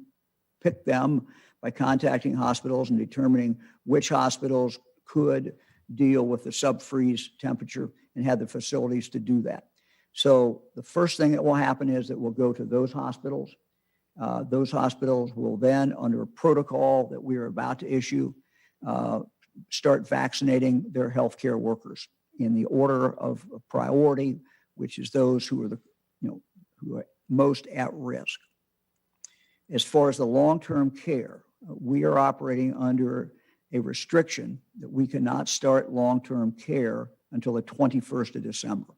pick them by contacting hospitals and determining which hospitals could deal with the sub-freeze temperature and have the facilities to do that. So the first thing that will happen is that we'll go to those hospitals. Those hospitals will then, under a protocol that we are about to issue, start vaccinating their healthcare workers in the order of priority, which is those who are who are most at risk. As far as the long-term care, we are operating under a restriction that we cannot start long-term care until the 21st of December.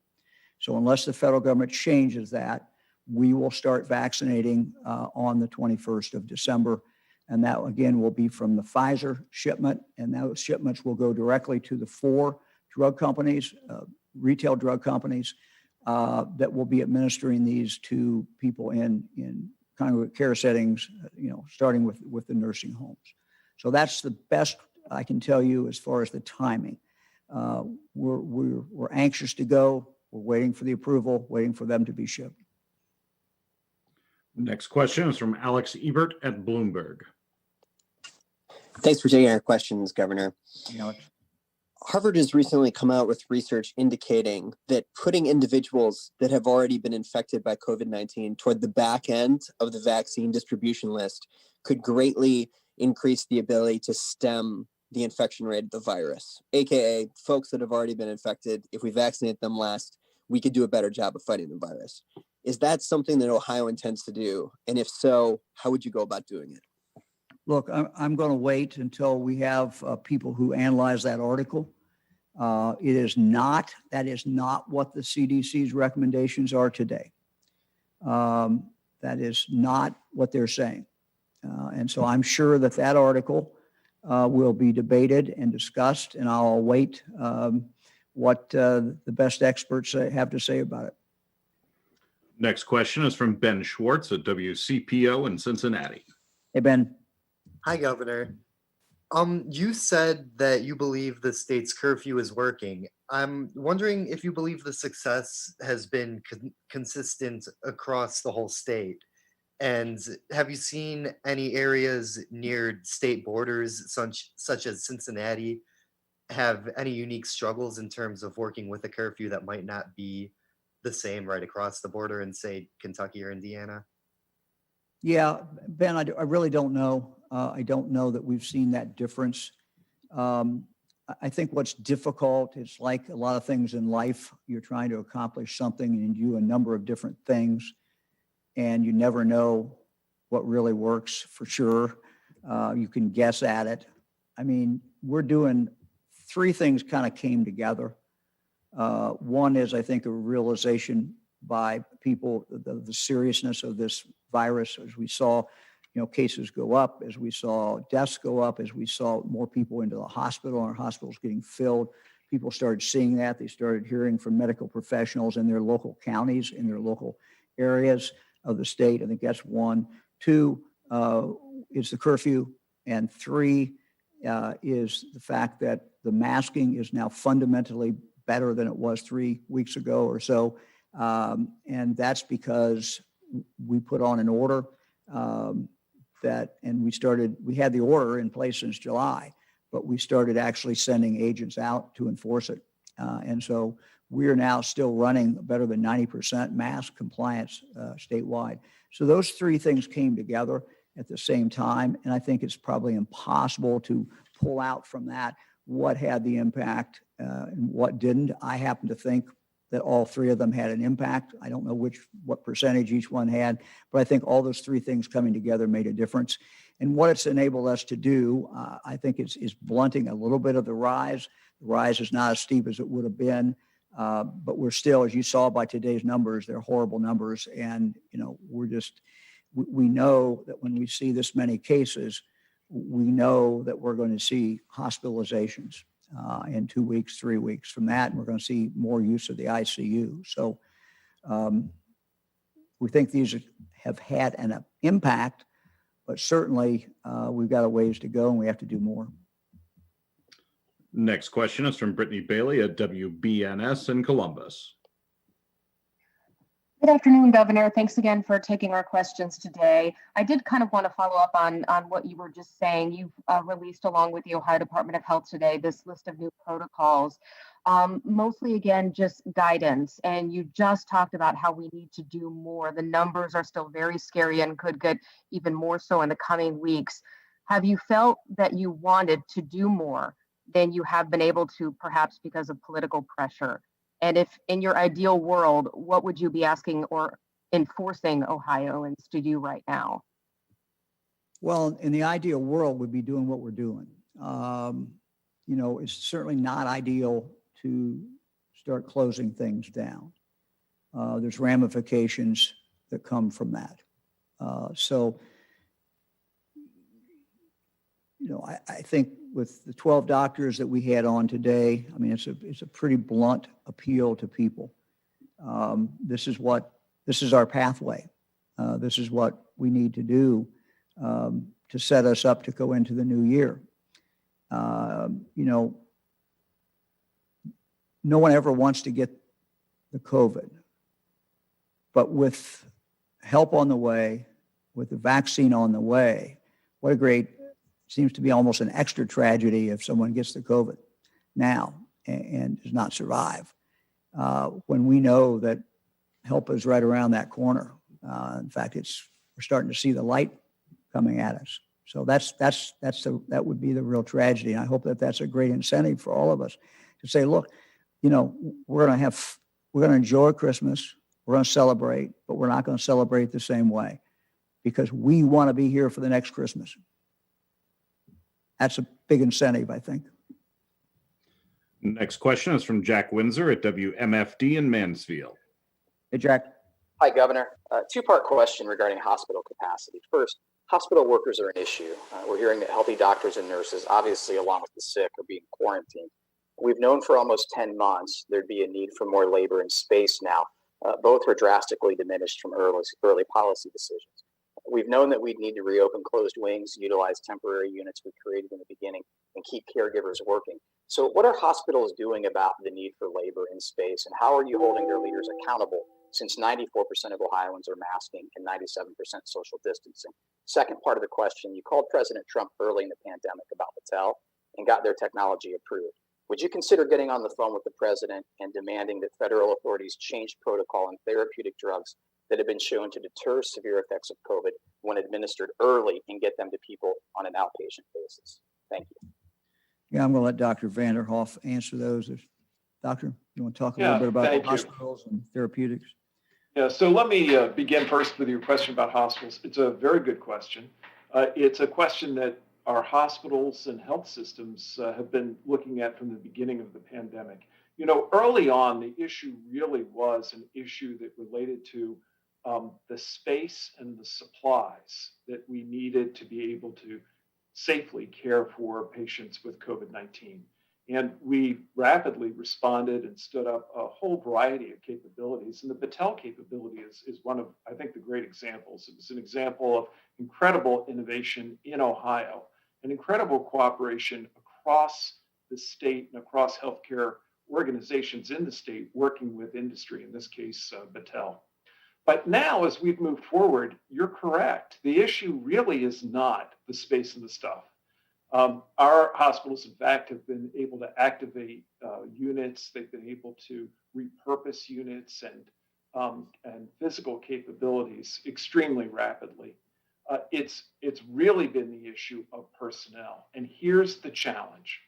So unless the federal government changes that, we will start vaccinating on the 21st of December. And that, again, will be from the Pfizer shipment. And those shipments will go directly to the 4 drug companies, retail drug companies, that will be administering these to people in congregate care settings, starting with the nursing homes. So that's the best I can tell you as far as the timing. We're anxious to go. We're waiting for the approval, waiting for them to be shipped. Next question is from Alex Ebert at Bloomberg. Thanks for taking our questions, Governor. Alex. Harvard has recently come out with research indicating that putting individuals that have already been infected by COVID-19 toward the back end of the vaccine distribution list could greatly increase the ability to stem the infection rate of the virus, aka folks that have already been infected. If we vaccinate them last, we could do a better job of fighting the virus. Is that something that Ohio intends to do? And if so, how would you go about doing it? Look, I'm going to wait until we have people who analyze that article. That is not what the CDC's recommendations are today. That is not what they're saying. And so I'm sure that article will be debated and discussed, and I'll await what the best experts have to say about it. Next question is from Ben Schwartz at WCPO in Cincinnati. Hey, Ben. Hi, Governor. You said that you believe the state's curfew is working. I'm wondering if you believe the success has been consistent across the whole state. And have you seen any areas near state borders, such as Cincinnati, have any unique struggles in terms of working with a curfew that might not be the same right across the border in, say, Kentucky or Indiana? Yeah, Ben, I really don't know. I don't know that we've seen that difference. I think what's difficult is, like a lot of things in life, you're trying to accomplish something and you do a number of different things, and you never know what really works for sure. You can guess at it. I mean, we're doing three things kind of came together. One is, I think, a realization by people the seriousness of this virus, as we saw, cases go up, as we saw deaths go up, as we saw more people into the hospital, and our hospitals getting filled. People started seeing that. They started hearing from medical professionals in their local counties, in their local areas of the state. I think that's one. Two is the curfew, and three is the fact that the masking is now fundamentally better than it was 3 weeks ago or so. And that's because we put on an order we had the order in place since July, but we started actually sending agents out to enforce it. And so we are now still running better than 90% mask compliance statewide. So those three things came together at the same time. And I think it's probably impossible to pull out from that what had the impact and what didn't. I happen to think that all three of them had an impact. I don't know what percentage each one had, but I think all those three things coming together made a difference. And what it's enabled us to do, I think is blunting a little bit of the rise. The rise is not as steep as it would have been, but we're still, as you saw by today's numbers, they're horrible numbers. And, we know that when we see this many cases, we know that we're going to see hospitalizations in 2 weeks, 3 weeks from that, and we're going to see more use of the ICU. So we think these have had an impact, but certainly we've got a ways to go and we have to do more. Next question is from Brittany Bailey at WBNS in Columbus. Good afternoon, Governor. Thanks again for taking our questions today. I did kind of want to follow up on what you were just saying. You've released, along with the Ohio Department of Health today, this list of new protocols, mostly, again, just guidance. And you just talked about how we need to do more. The numbers are still very scary and could get even more so in the coming weeks. Have you felt that you wanted to do more than you have been able to, perhaps because of political pressure? And if in your ideal world, what would you be asking or enforcing Ohioans to do right now? Well, in the ideal world, we'd be doing what we're doing. It's certainly not ideal to start closing things down. There's ramifications that come from that. I think with the 12 doctors that we had on today, I mean, it's a pretty blunt appeal to people. This is our pathway. This is what we need to do to set us up to go into the new year. No one ever wants to get the COVID, but with help on the way, with the vaccine on the way, what a great, seems to be almost an extra tragedy if someone gets the COVID now and does not survive. When we know that help is right around that corner. In fact, we're starting to see the light coming at us. So that would be the real tragedy. And I hope that that's a great incentive for all of us to say, look, we're going to enjoy Christmas. We're going to celebrate, but we're not going to celebrate the same way because we want to be here for the next Christmas. That's a big incentive, I think. Next question is from Jack Windsor at WMFD in Mansfield. Hey, Jack. Hi, Governor. Two-part question regarding hospital capacity. First, hospital workers are an issue. We're hearing that healthy doctors and nurses, obviously along with the sick, are being quarantined. We've known for almost 10 months there'd be a need for more labor and space now. Both were drastically diminished from early policy decisions. We've known that we'd need to reopen closed wings, utilize temporary units we created in the beginning, and keep caregivers working. So what are hospitals doing about the need for labor in space, and how are you holding their leaders accountable since 94% of Ohioans are masking and 97% social distancing? Second part of the question, you called President Trump early in the pandemic about Battelle and got their technology approved. Would you consider getting on the phone with the president and demanding that federal authorities change protocol on therapeutic drugs that have been shown to deter severe effects of COVID when administered early and get them to people on an outpatient basis? Thank you. Yeah, I'm going to let Dr. Vanderhoff answer those. Doctor, you want to talk a little bit about thank you. hospitals and therapeutics? Yeah, so let me begin first with your question about hospitals. It's a very good question. It's a question that our hospitals and health systems have been looking at from the beginning of the pandemic. You know, early on, the issue really was an issue that related to the space and the supplies that we needed to be able to safely care for patients with COVID-19. And we rapidly responded and stood up a whole variety of capabilities. And the Battelle capability is one of, I think, the great examples. It was an example of incredible innovation in Ohio, and incredible cooperation across the state and across healthcare organizations in the state working with industry, in this case, Battelle. But now, as we've moved forward, you're correct. The issue really is not the space and the stuff. Our hospitals, in fact, have been able to activate units. They've been able to repurpose units and physical capabilities extremely rapidly. It's really been the issue of personnel. And here's the challenge.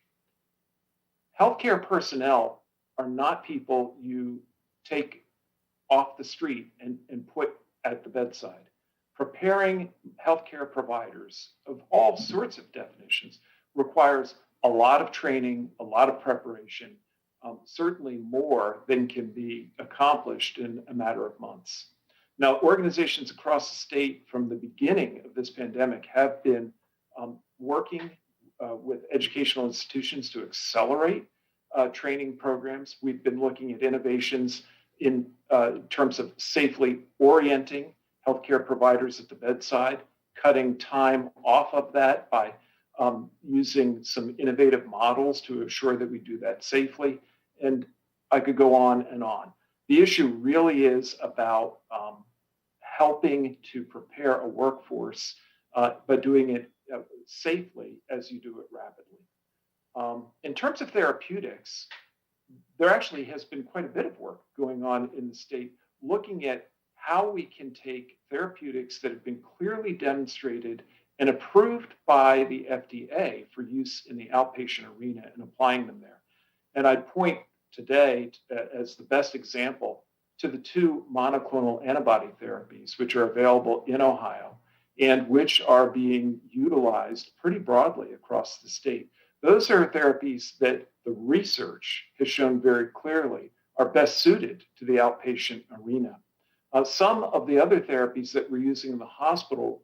Healthcare personnel are not people you take off the street and put at the bedside. Preparing healthcare providers of all sorts of definitions requires a lot of training, a lot of preparation, certainly more than can be accomplished in a matter of months. Now, organizations across the state from the beginning of this pandemic have been working with educational institutions to accelerate training programs. We've been looking at innovations in terms of safely orienting healthcare providers at the bedside, cutting time off of that by using some innovative models to assure that we do that safely. And I could go on and on. The issue really is about helping to prepare a workforce, but doing it safely as you do it rapidly. In terms of therapeutics, there actually has been quite a bit of work going on in the state looking at how we can take therapeutics that have been clearly demonstrated and approved by the FDA for use in the outpatient arena and applying them there. And I'd point today as the best example to the 2 monoclonal antibody therapies, which are available in Ohio and which are being utilized pretty broadly across the state. Those are therapies that the research has shown very clearly are best suited to the outpatient arena. Some of the other therapies that we're using in the hospital,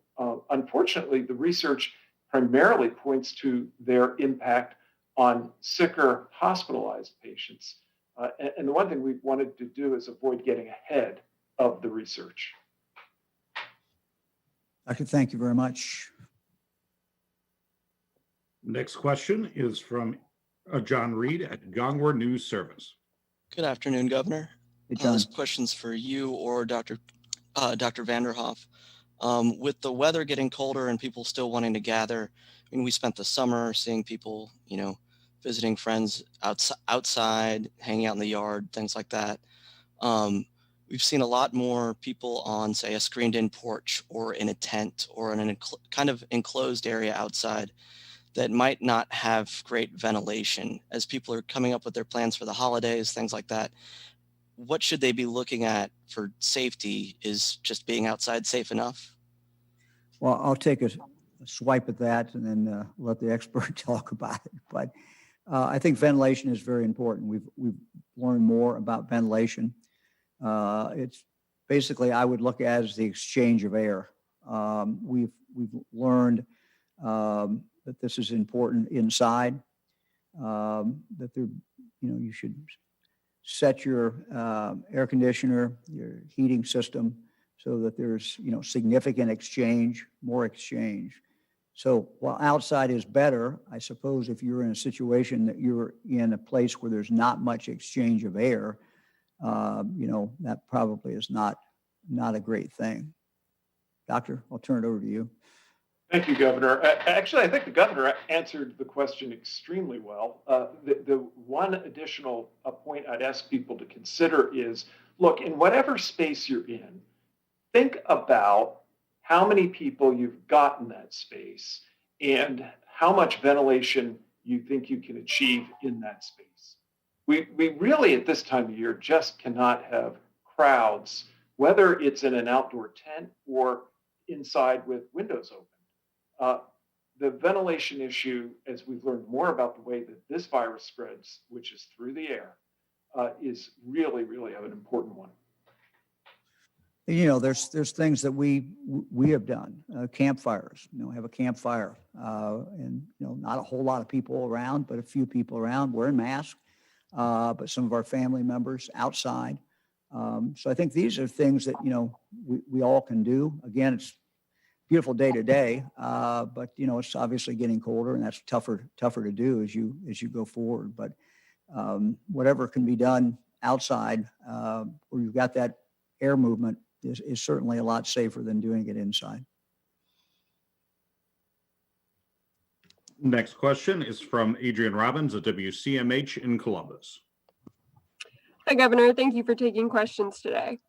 unfortunately, the research primarily points to their impact on sicker hospitalized patients. And the one thing we've wanted to do is avoid getting ahead of the research. Doctor, thank you very much. Next question is from John Reed at Gongwer News Service. Good afternoon, Governor. Hey, John. This question's for you or Dr. Vanderhoff. With the weather getting colder and people still wanting to gather, I mean, we spent the summer seeing people, visiting friends outside, hanging out in the yard, things like that. We've seen a lot more people on, say, a screened-in porch or in a tent or in a kind of enclosed area outside that might not have great ventilation. As people are coming up with their plans for the holidays, things like that, what should they be looking at for safety? Is just being outside safe enough? Well, I'll take a swipe at that and then let the expert talk about it. But I think ventilation is very important. We've learned more about ventilation. It's basically, I would look at it as the exchange of air. We've learned that this is important inside, that there, you should set your air conditioner, your heating system, so that there's, significant exchange, more exchange. So while outside is better, I suppose if you're in a situation that you're in a place where there's not much exchange of air, that probably is not a great thing. Doctor, I'll turn it over to you. Thank you, Governor. Actually, I think the governor answered the question extremely well. The one additional point I'd ask people to consider is, look, in whatever space you're in, think about how many people you've got in that space and how much ventilation you think you can achieve in that space. We really, at this time of year, just cannot have crowds, whether it's in an outdoor tent or inside with windows open. The ventilation issue, as we've learned more about the way that this virus spreads, which is through the air, is really, really an important one. There's things that we have done. Campfires, have a campfire, and not a whole lot of people around, but a few people around wearing masks. But some of our family members outside. So I think these are things that we all can do. Again, it's beautiful day to day, but it's obviously getting colder, and that's tougher to do as you go forward. But whatever can be done outside, where you've got that air movement, is certainly a lot safer than doing it inside. Next question is from Adrian Robbins at WCMH in Columbus. Hi, Governor. Thank you for taking questions today.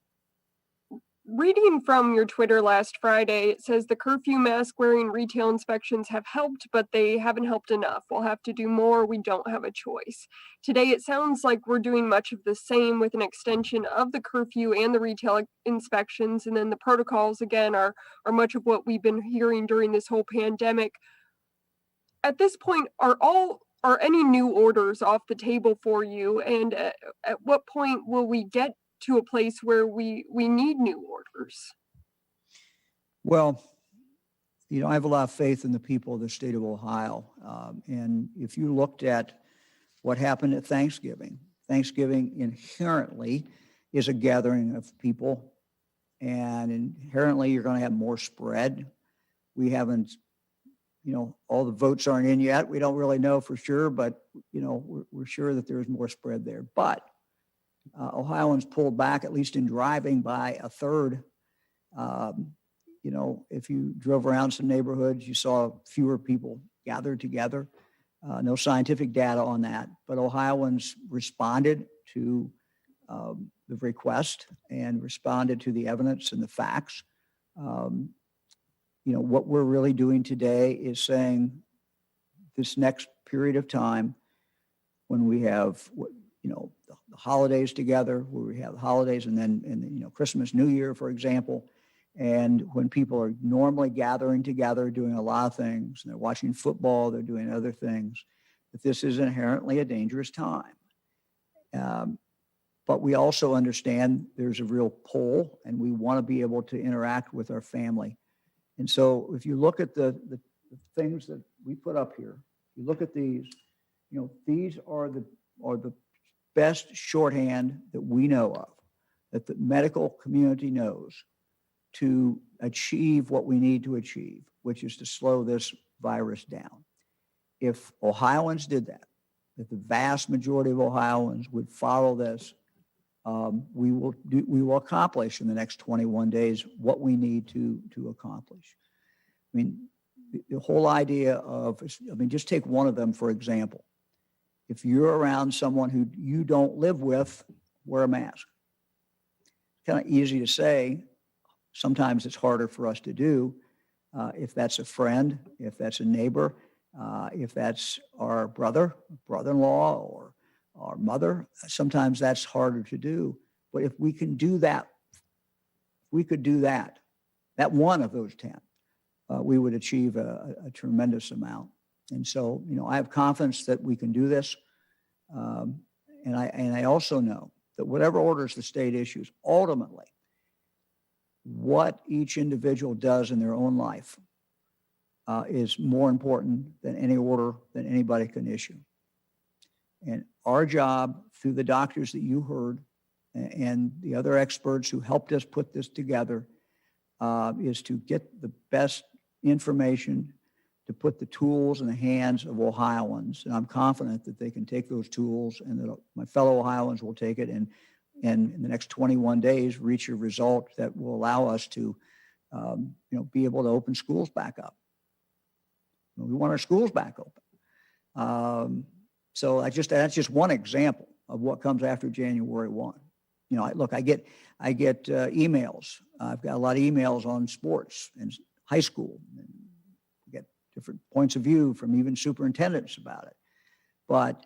Reading from your Twitter last Friday, it says the curfew mask wearing retail inspections have helped, but they haven't helped enough. We'll have to do more. We don't have a choice. Today, it sounds like we're doing much of the same with an extension of the curfew and the retail inspections. And then the protocols, again, are much of what we've been hearing during this whole pandemic. At this point, are any new orders off the table for you? And at what point will we get to a place where we need new orders? Well, I have a lot of faith in the people of the state of Ohio. And if you looked at what happened at Thanksgiving inherently is a gathering of people, and inherently you're going to have more spread. We haven't, all the votes aren't in yet. We don't really know for sure, but, we're sure that there's more spread there. But Ohioans pulled back, at least in driving, by a third. If you drove around some neighborhoods, you saw fewer people gathered together. No scientific data on that, but Ohioans responded to the request and responded to the evidence and the facts. What we're really doing today is saying this next period of time, when we have, the holidays together, where we have the holidays and then Christmas, New Year, for example, and when people are normally gathering together, doing a lot of things, and they're watching football, they're doing other things, that this is inherently a dangerous time. But we also understand there's a real pull, and we want to be able to interact with our family. And so if you look at the things that we put up here, you look at these, these are the best shorthand that we know of, that the medical community knows to achieve what we need to achieve, which is to slow this virus down. If Ohioans did that, if the vast majority of Ohioans would follow this, we will accomplish in the next 21 days what we need to accomplish. I mean, the whole idea of, just take one of them, for example. If you're around someone who you don't live with, wear a mask. It's kind of easy to say. Sometimes it's harder for us to do. If that's a friend, if that's a neighbor, if that's our brother-in-law, or our mother, sometimes that's harder to do. But if we can do that, that one of those 10, we would achieve a tremendous amount. And so, I have confidence that we can do this. And I also know that whatever orders the state issues, ultimately, what each individual does in their own life is more important than any order that anybody can issue. And our job through the doctors that you heard and the other experts who helped us put this together is to get the best information, to put the tools in the hands of Ohioans. And I'm confident that they can take those tools and that my fellow Ohioans will take it and in the next 21 days reach a result that will allow us to be able to open schools back up. We want our schools back open. So that's just one example of what comes after January 1. I get emails. I've got a lot of emails on sports and high school. And get different points of view from even superintendents about it. But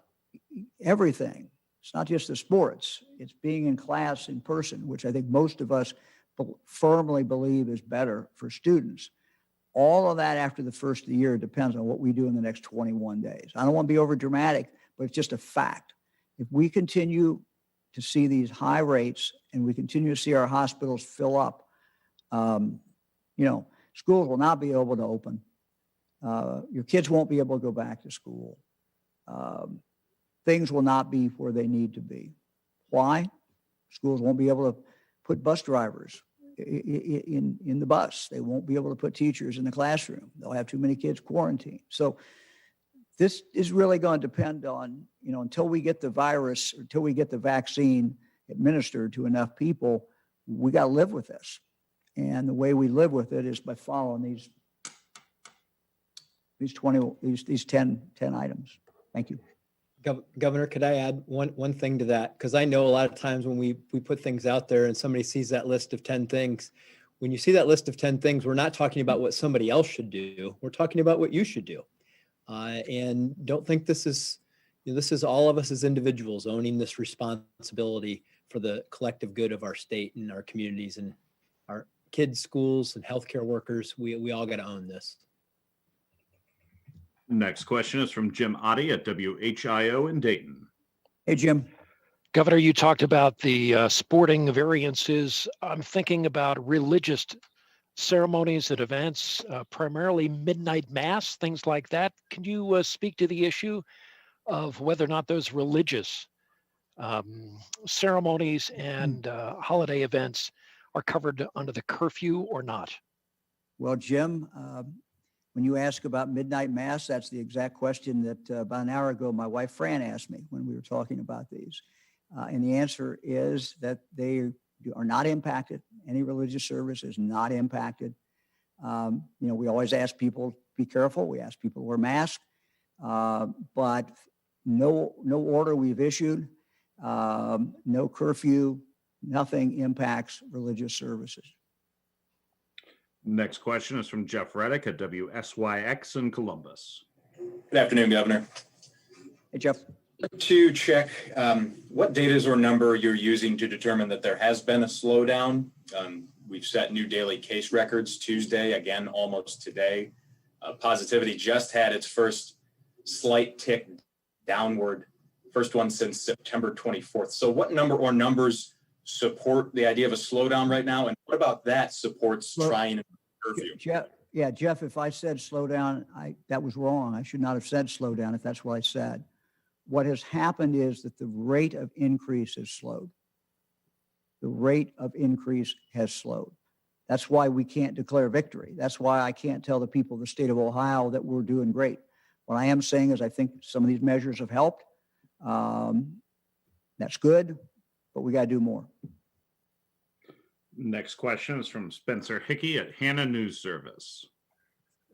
everything, it's not just the sports, it's being in class in person, which I think most of us firmly believe is better for students. All of that after the first of the year depends on what we do in the next 21 days. I don't want to be over dramatic, but it's just a fact. If we continue to see these high rates and we continue to see our hospitals fill up, schools will not be able to open. Your kids won't be able to go back to school. Things will not be where they need to be. Why? Schools won't be able to put bus drivers in the bus. They won't be able to put teachers in the classroom. They'll have too many kids quarantined. So this is really going to depend on, until we get the virus, until we get the vaccine administered to enough people, we got to live with this. And the way we live with it is by following these 10 items. Thank you. Governor, could I add one thing to that? Because I know a lot of times when we put things out there and somebody sees that list of 10 things, when you see that list of 10 things, we're not talking about what somebody else should do. We're talking about what you should do. And don't think this is all of us as individuals owning this responsibility for the collective good of our state and our communities and our kids, schools, and healthcare workers. We all got to own this. Next question is from Jim Oddie at WHIO in Dayton. Hey, Jim. Governor, you talked about the sporting variances. I'm thinking about religious ceremonies and events, primarily midnight mass, things like that. Can you speak to the issue of whether or not those religious ceremonies and holiday events are covered under the curfew or not? Well, Jim, when you ask about midnight mass, that's the exact question that about an hour ago, my wife Fran asked me when we were talking about these. And the answer is that they are not impacted. Any religious service is not impacted. We always ask people to be careful. We ask people to wear masks, but no order we've issued, no curfew, nothing impacts religious services. Next question is from Jeff Reddick at WSYX in Columbus. Good afternoon, Governor. Hey, Jeff. To check what data or number you're using to determine that there has been a slowdown. We've set new daily case records Tuesday, again, almost today. Positivity just had its first slight tick downward, first one since September 24th. So what number or numbers support the idea of a slowdown right now? And what about that supports trying a curfew? Jeff, if I said slow down, that was wrong. I should not have said slow down if that's what I said. What has happened is that the rate of increase has slowed. The rate of increase has slowed. That's why we can't declare victory. That's why I can't tell the people of the state of Ohio that we're doing great. What I am saying is I think some of these measures have helped. That's good, but we got to do more. Next question is from Spencer Hickey at Hannah News Service.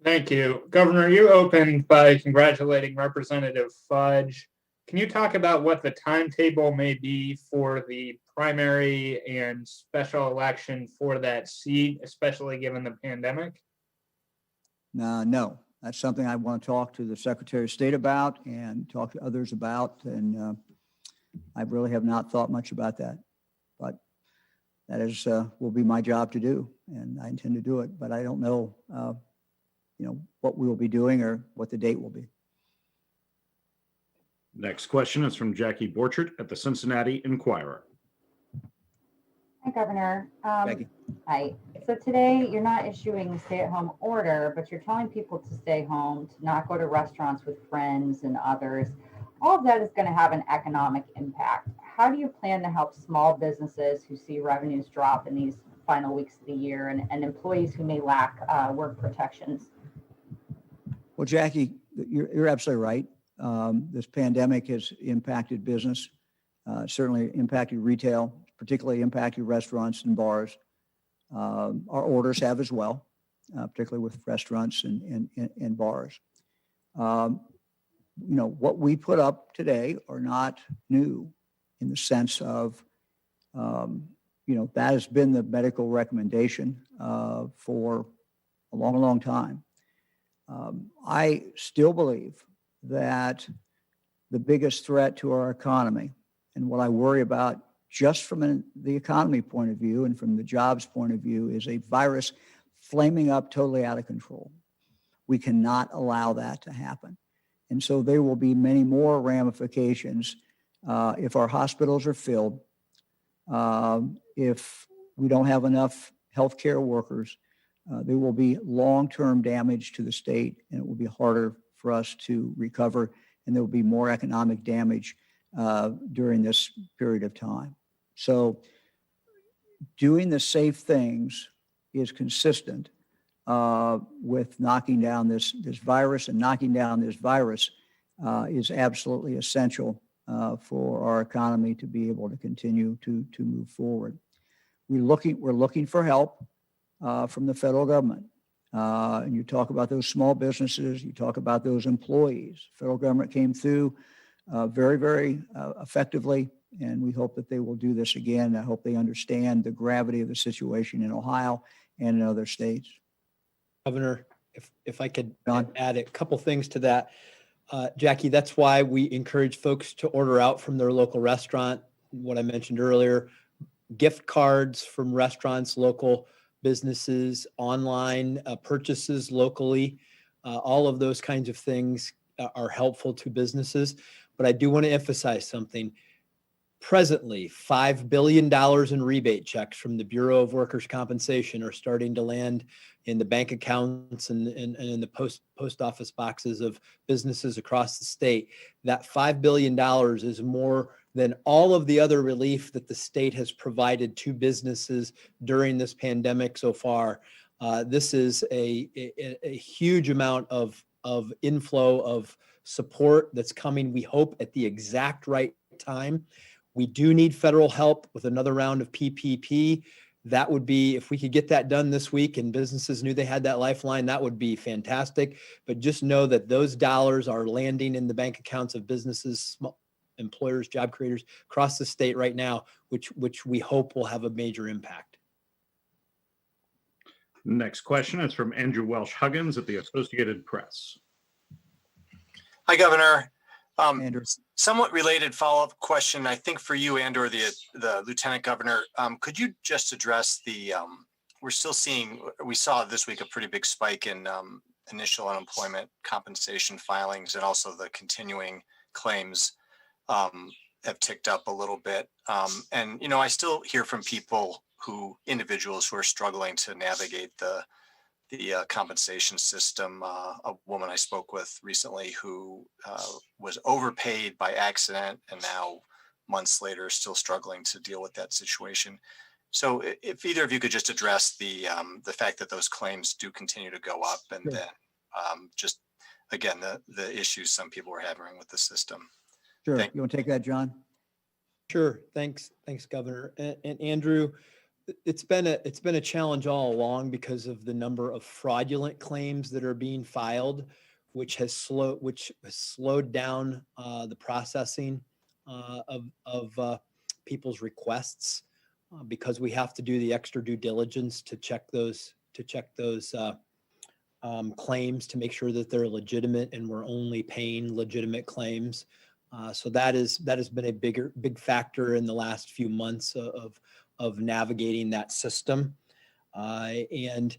Thank you. Governor, you opened by congratulating Representative Fudge. Can you talk about what the timetable may be for the primary and special election for that seat, especially given the pandemic? No, that's something I want to talk to the Secretary of State about and talk to others about. And I really have not thought much about that, but that is will be my job to do, and I intend to do it. But I don't know, what we will be doing or what the date will be. Next question is from Jackie Borchert at the Cincinnati Enquirer. Hi, Governor. Jackie. Hi. So today you're not issuing a stay-at-home order, but you're telling people to stay home, to not go to restaurants with friends and others. All of that is going to have an economic impact. How do you plan to help small businesses who see revenues drop in these final weeks of the year and employees who may lack work protections? Well, Jackie, you're absolutely right. This pandemic has impacted business, certainly impacted retail, particularly impacted restaurants and bars. Our orders have as well, particularly with restaurants and bars. What we put up today are not new in the sense of, that has been the medical recommendation for a long, long time. I still believe that the biggest threat to our economy and what I worry about just from the economy point of view and from the jobs point of view is a virus flaming up totally out of control. We cannot allow that to happen. And so there will be many more ramifications if our hospitals are filled, if we don't have enough healthcare workers. There will be long-term damage to the state, and it will be harder for us to recover, and there will be more economic damage during this period of time. So doing the safe things is consistent with knocking down this virus, and knocking down this virus is absolutely essential for our economy to be able to continue to move forward. We're looking for help from the federal government. And you talk about those small businesses, you talk about those employees. Federal government came through very, very effectively, and we hope that they will do this again. I hope they understand the gravity of the situation in Ohio and in other states. Governor, if I could add a couple things to that. Jackie, that's why we encourage folks to order out from their local restaurant. What I mentioned earlier, gift cards from restaurants, local businesses, online purchases locally, all of those kinds of things are helpful to businesses. But I do want to emphasize something. Presently, $5 billion in rebate checks from the Bureau of Workers' Compensation are starting to land in the bank accounts and in the post office boxes of businesses across the state. That $5 billion is more than all of the other relief that the state has provided to businesses during this pandemic so far. This is a huge amount of inflow of support that's coming, we hope, at the exact right time. We do need federal help with another round of PPP. That would be, if we could get that done this week and businesses knew they had that lifeline, that would be fantastic. But just know that those dollars are landing in the bank accounts of businesses, small employers, job creators across the state right now, which we hope will have a major impact. Next question is from Andrew Welsh Huggins at the Associated Press. Hi, Governor. Andrew. Somewhat related follow-up question, I think, for you and or the Lieutenant Governor. Could you just address we saw this week a pretty big spike in initial unemployment compensation filings, and also the continuing claims have ticked up a little bit. And, I still hear from individuals who are struggling to navigate the compensation system. A woman I spoke with recently who was overpaid by accident and now months later still struggling to deal with that situation. So if either of you could just address the fact that those claims do continue to go up, and then just again the issues some people are having with the system. Sure. You want to take that, John? Sure. Thanks, Governor. And Andrew, it's been a challenge all along because of the number of fraudulent claims that are being filed, which has slowed down the processing of people's requests because we have to do the extra due diligence to check those claims to make sure that they're legitimate and we're only paying legitimate claims. So that has been a big factor in the last few months of navigating that system. And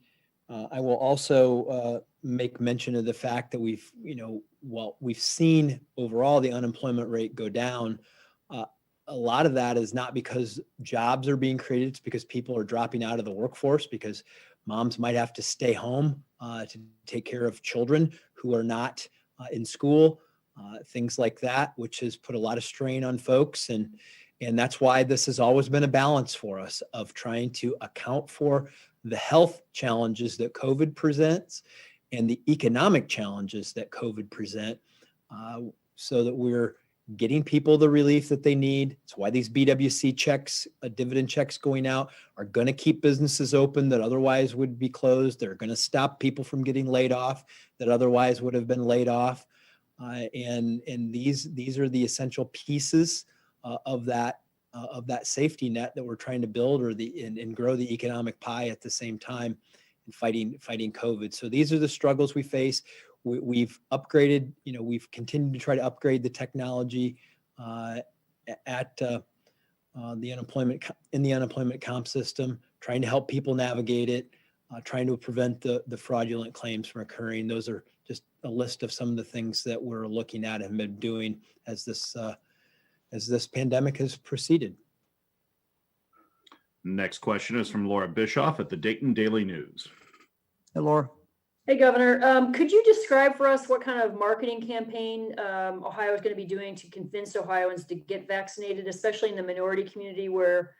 I will also make mention of the fact that we've seen overall the unemployment rate go down. A lot of that is not because jobs are being created, it's because people are dropping out of the workforce, because moms might have to stay home to take care of children who are not in school. things like that, which has put a lot of strain on folks. And that's why this has always been a balance for us of trying to account for the health challenges that COVID presents and the economic challenges that COVID present, so that we're getting people the relief that they need. It's why these BWC checks, dividend checks going out, are going to keep businesses open that otherwise would be closed. They're going to stop people from getting laid off that otherwise would have been laid off. And these are the essential pieces of that safety net that we're trying to build, and grow the economic pie at the same time in fighting COVID. So these are the struggles we face. We've upgraded, we've continued to try to upgrade the technology at the unemployment comp system, trying to help people navigate it, trying to prevent the fraudulent claims from occurring. Those are just a list of some of the things that we're looking at and been doing as this pandemic has proceeded. Next question is from Laura Bischoff at the Dayton Daily News. Hey, Laura. Hey, Governor. Could you describe for us what kind of marketing campaign Ohio is going to be doing to convince Ohioans to get vaccinated, especially in the minority community where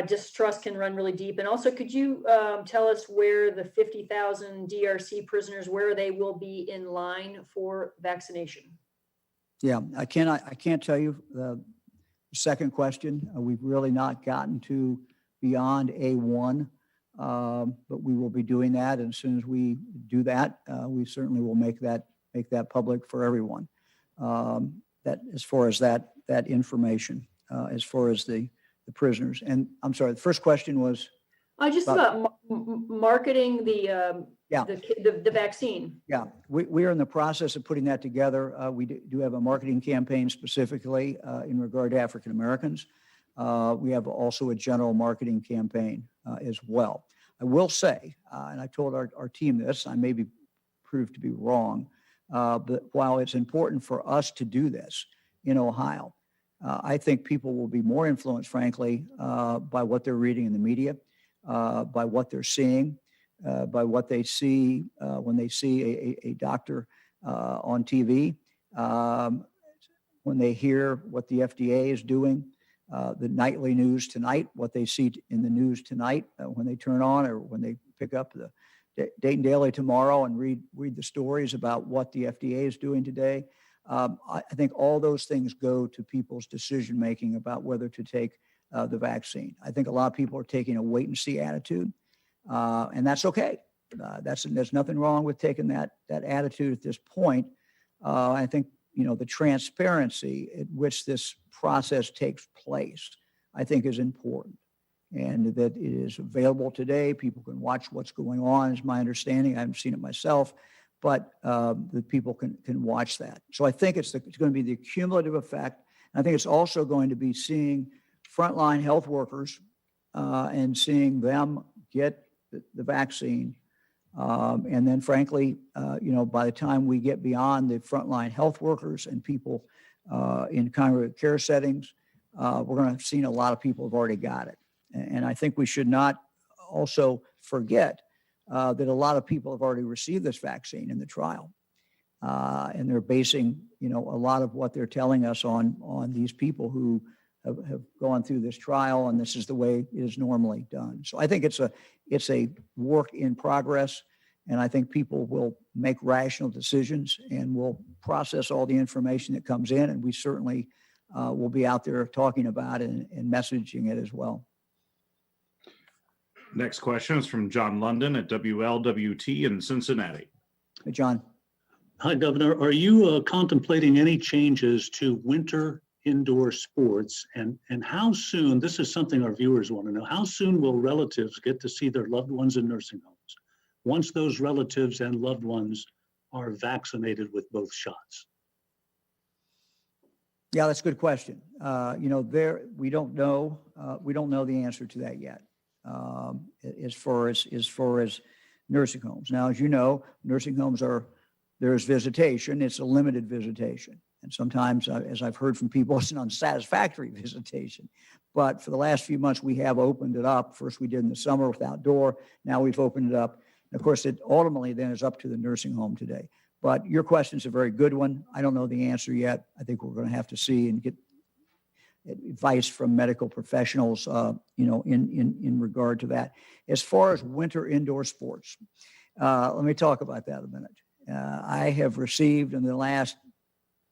distrust can run really deep? And also, could you tell us where the 50,000 DRC prisoners, where they will be in line for vaccination? Yeah, I can't tell you the second question. We've really not gotten to beyond A1. But we will be doing that. And as soon as we do that, we certainly will make that public for everyone. That as far as that information, as far as the prisoners. And I'm sorry, the first question was just about marketing the vaccine. Yeah, we are in the process of putting that together. We do have a marketing campaign specifically in regard to African Americans. We have also a general marketing campaign as well. I will say, and I told our team this, I may be proved to be wrong, but while it's important for us to do this in Ohio, I think people will be more influenced, frankly, by what they're reading in the media, by what they're seeing, by what they see when they see a doctor on TV, when they hear what the FDA is doing. The nightly news tonight, what they see in the news tonight when they turn on, or when they pick up the Dayton Daily tomorrow and read the stories about what the FDA is doing today. I think all those things go to people's decision making about whether to take the vaccine. I think a lot of people are taking a wait and see attitude, and that's okay. There's nothing wrong with taking that attitude at this point. I think the transparency at which this process takes place, I think, is important, and that it is available today. People can watch what's going on, is my understanding. I haven't seen it myself, but the people can watch that. So I think it's going to be the cumulative effect. And I think it's also going to be seeing frontline health workers and seeing them get the vaccine. And then, frankly, by the time we get beyond the frontline health workers and people in congregate care settings, we're going to have seen a lot of people have already got it. And I think we should not also forget that a lot of people have already received this vaccine in the trial. And they're basing, a lot of what they're telling us on these people who have gone through this trial, and this is the way it is normally done. So I think it's a work in progress, and I think people will make rational decisions and will process all the information that comes in, and we certainly will be out there talking about it and messaging it as well. Next question is from John London at WLWT in Cincinnati. Hey, John. Hi, Governor. Are you contemplating any changes to winter indoor sports, and how soon, this is something our viewers want to know, how soon will relatives get to see their loved ones in nursing homes once those relatives and loved ones are vaccinated with both shots? Yeah, that's a good question. We don't know the answer to that yet. As far as nursing homes. Now, as you know, nursing homes there's visitation. It's a limited visitation. And sometimes, as I've heard from people, it's an unsatisfactory visitation. But for the last few months, we have opened it up. First, we did in the summer with outdoor. Now we've opened it up. And of course, it ultimately then is up to the nursing home today. But your question is a very good one. I don't know the answer yet. I think we're going to have to see and get advice from medical professionals, in regard to that. As far as winter indoor sports, let me talk about that a minute. I have received in the last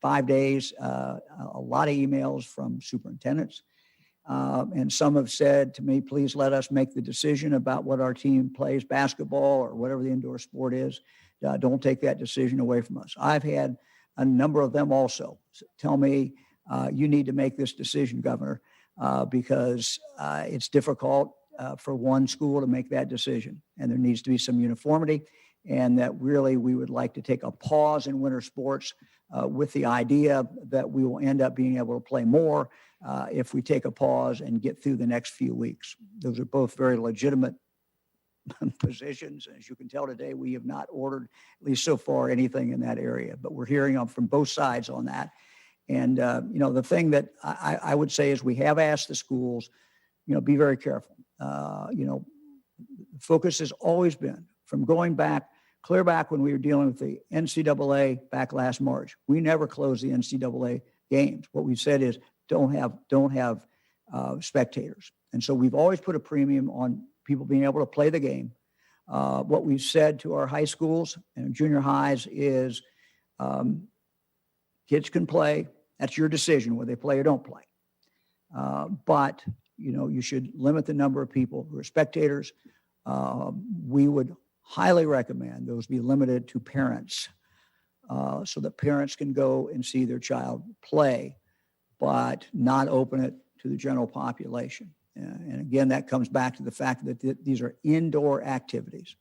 5 days a lot of emails from superintendents, and some have said to me, please let us make the decision about what our team plays, basketball or whatever the indoor sport is. Don't take that decision away from us. I've had a number of them also tell me, you need to make this decision, Governor, because it's difficult for one school to make that decision. And there needs to be some uniformity. And that really we would like to take a pause in winter sports with the idea that we will end up being able to play more if we take a pause and get through the next few weeks. Those are both very legitimate positions. As you can tell today, we have not ordered, at least so far, anything in that area, but we're hearing from both sides on that. And, the thing that I would say is we have asked the schools, be very careful. The focus has always been from going back, clear back when we were dealing with the NCAA back last March. We never closed the NCAA games. What we've said is don't have spectators. And so we've always put a premium on people being able to play the game. What we've said to our high schools and junior highs is kids can play. That's your decision whether they play or don't play. But, you should limit the number of people who are spectators. We would highly recommend those be limited to parents so that parents can go and see their child play, but not open it to the general population. And again, that comes back to the fact that these are indoor activities.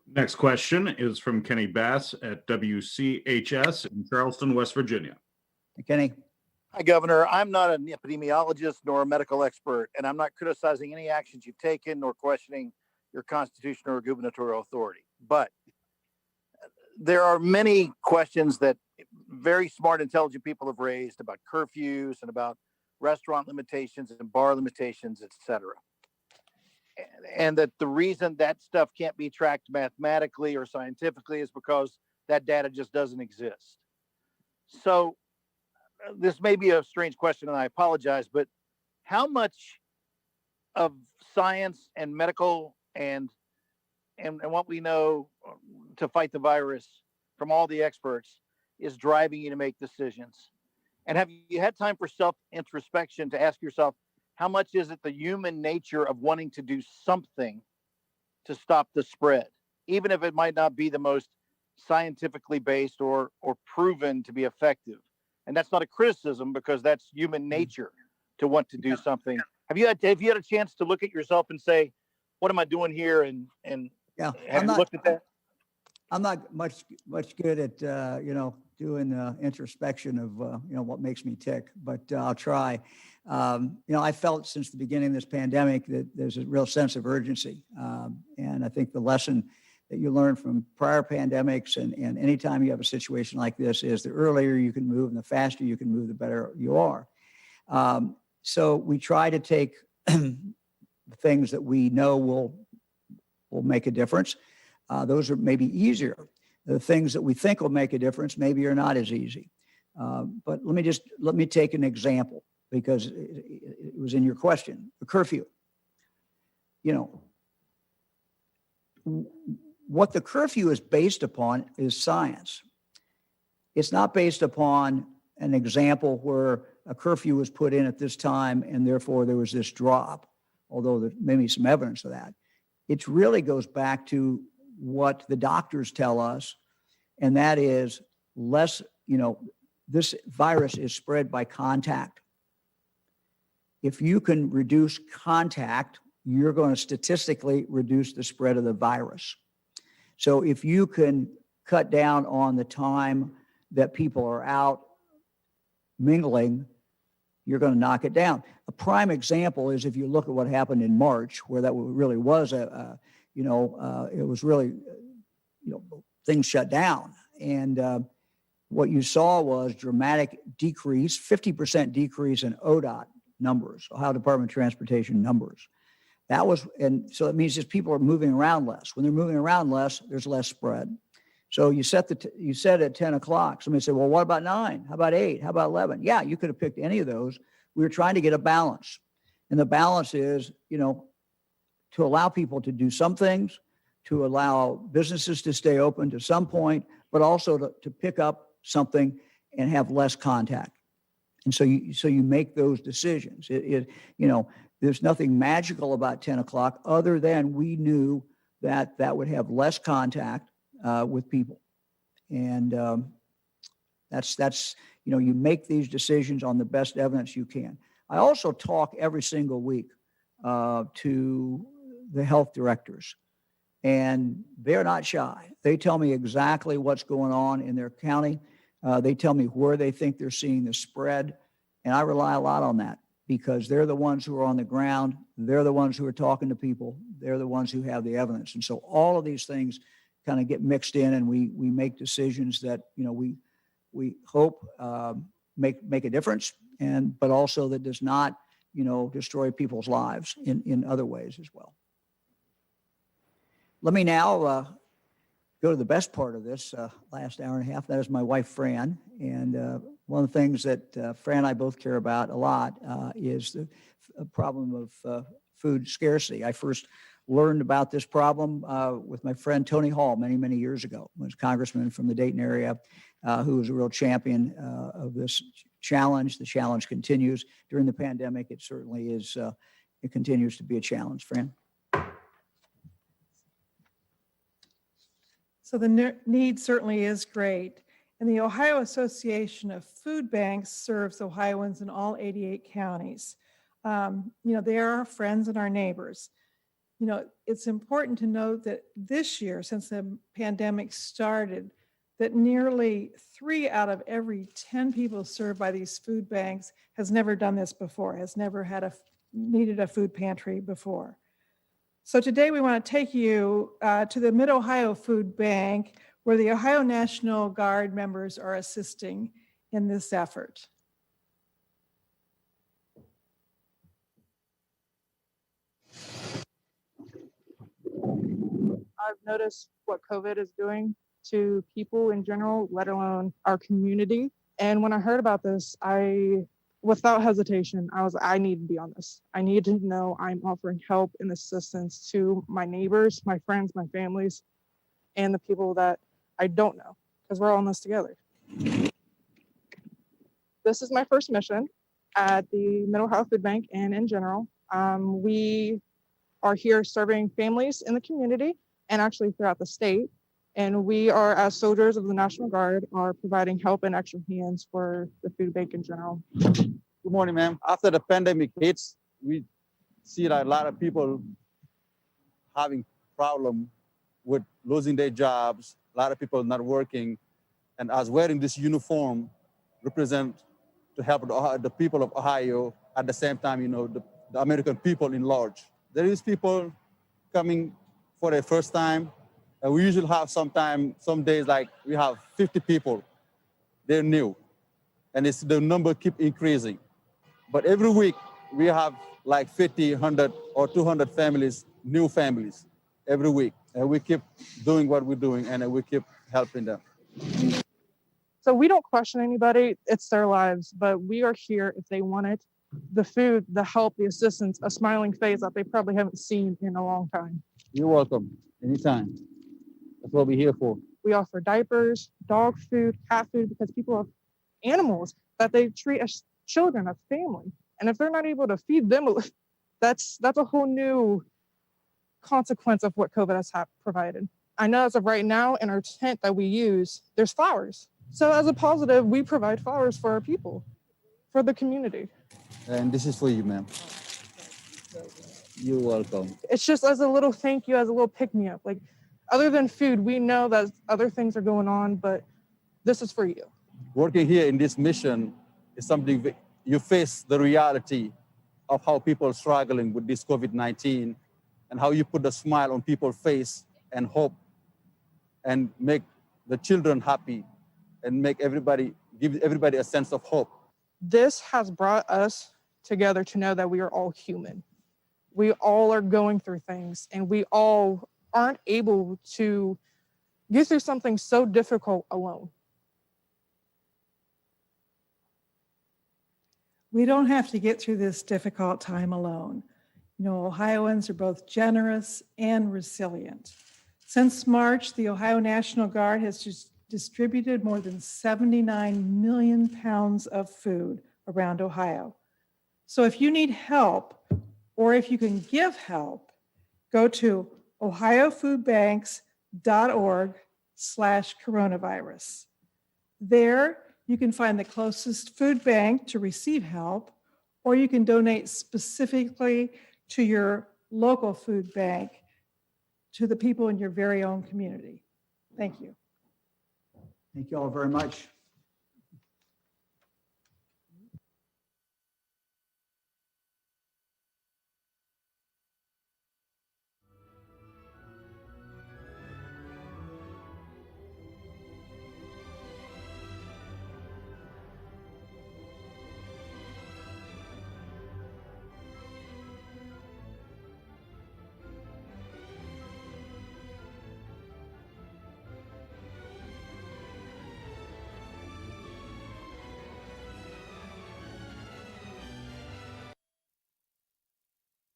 Next question is from Kenny Bass at WCHS in Charleston, West Virginia. Hey, Kenny. Hi, Governor. I'm not an epidemiologist nor a medical expert, and I'm not criticizing any actions you've taken nor questioning your constitutional or gubernatorial authority. But there are many questions that very smart, intelligent people have raised about curfews and about restaurant limitations and bar limitations, et cetera. And that the reason that stuff can't be tracked mathematically or scientifically is because that data just doesn't exist. So this may be a strange question and I apologize, but how much of science and medical and what we know to fight the virus from all the experts is driving you to make decisions? And have you had time for self-introspection to ask yourself, how much is it the human nature of wanting to do something to stop the spread, even if it might not be the most scientifically based or proven to be effective? And that's not a criticism because that's human nature to want to do something. Have you had a chance to look at yourself and say, what am I doing here? And have you looked at that? I'm not much good at, doing introspection of, what makes me tick, but I'll try. I felt since the beginning of this pandemic that there's a real sense of urgency. And I think the lesson that you learn from prior pandemics and anytime you have a situation like this is the earlier you can move and the faster you can move, the better you are. So we try to take the things that we know will make a difference. Those are maybe easier. The things that we think will make a difference maybe are not as easy. But let me take an example because it was in your question, the curfew. What the curfew is based upon is science. It's not based upon an example where a curfew was put in at this time and therefore there was this drop, although there may be some evidence of that. It really goes back to what the doctors tell us, and that is this virus is spread by contact. If you can reduce contact, you're going to statistically reduce the spread of the virus. So if you can cut down on the time that people are out mingling, you're going to knock it down. A prime example is if you look at what happened in March, where that really was it was really, things shut down. And what you saw was dramatic decrease, 50% decrease in ODOT numbers, Ohio Department of Transportation numbers. And so it means just people are moving around less. When they're moving around less, there's less spread. So you set at 10 o'clock. Somebody said, well, what about 9? How about 8? How about 11? Yeah, you could have picked any of those. We were trying to get a balance. And the balance is, to allow people to do some things, to allow businesses to stay open to some point, but also to pick up something and have less contact. And so you make those decisions. There's nothing magical about 10 o'clock other than we knew that would have less contact with people. And that's you make these decisions on the best evidence you can. I also talk every single week to the health directors, and they're not shy. They tell me exactly what's going on in their county. They tell me where they think they're seeing the spread, and I rely a lot on that because they're the ones who are on the ground. They're the ones who are talking to people. They're the ones who have the evidence. And so all of these things kind of get mixed in, and we make decisions that we hope make a difference, but also that does not destroy people's lives in other ways as well. Let me now go to the best part of this last hour and a half. That is my wife, Fran. And one of the things that Fran and I both care about a lot is the problem of food scarcity. I first learned about this problem with my friend Tony Hall many, many years ago. He was a congressman from the Dayton area who was a real champion of this challenge. The challenge continues. During the pandemic, it certainly is, it continues to be a challenge. Fran? So the need certainly is great. And the Ohio Association of Food Banks serves Ohioans in all 88 counties. They are our friends and our neighbors. It's important to note that this year, since the pandemic started, that nearly 3 out of every 10 people served by these food banks has never done this before, has never needed a food pantry before. So today we want to take you to the Mid-Ohio Food Bank, where the Ohio National Guard members are assisting in this effort. I've noticed what COVID is doing to people in general, let alone our community. And when I heard about this, without hesitation, I need to be on this. I need to know I'm offering help and assistance to my neighbors, my friends, my families, and the people that I don't know, because we're all in this together. This is my first mission at the Mid-Ohio Food Bank and in general. We are here serving families in the community and actually throughout the state. And we are, as soldiers of the National Guard, are providing help and extra hands for the food bank in general. Good morning, ma'am. After the pandemic hits, we see that a lot of people having problem with losing their jobs, a lot of people not working, and us wearing this uniform represent to help the people of Ohio at the same time, the American people in large. There is people coming for their first time, and we usually have some days like we have 50 people. They're new, and the number keep increasing. But every week we have like 50, 100, or 200 families, new families, every week. And we keep doing what we're doing, and we keep helping them. So we don't question anybody, it's their lives, but we are here if they want it. The food, the help, the assistance, a smiling face that they probably haven't seen in a long time. You're welcome, anytime. That's what we're here for. We offer diapers, dog food, cat food, because people have animals that they treat as children, as family. And if they're not able to feed them, that's a whole new consequence of what COVID has provided. I know as of right now in our tent that we use, there's flowers. So as a positive, we provide flowers for our people, for the community. And this is for you, ma'am. You're welcome. It's just as a little thank you, as a little pick-me-up. Like, other than food, we know that other things are going on, but this is for you. Working here in this mission is something you face the reality of how people are struggling with this COVID-19 and how you put a smile on people's face and hope and make the children happy and give everybody a sense of hope. This has brought us together to know that we are all human. We all are going through things, and we all aren't able to get through something so difficult alone? We don't have to get through this difficult time alone. You know, Ohioans are both generous and resilient. Since March, the Ohio National Guard has distributed more than 79 million pounds of food around Ohio. So if you need help, or if you can give help, go to ohiofoodbanks.org/coronavirus. There, you can find the closest food bank to receive help, or you can donate specifically to your local food bank, to the people in your very own community. Thank you. Thank you all very much.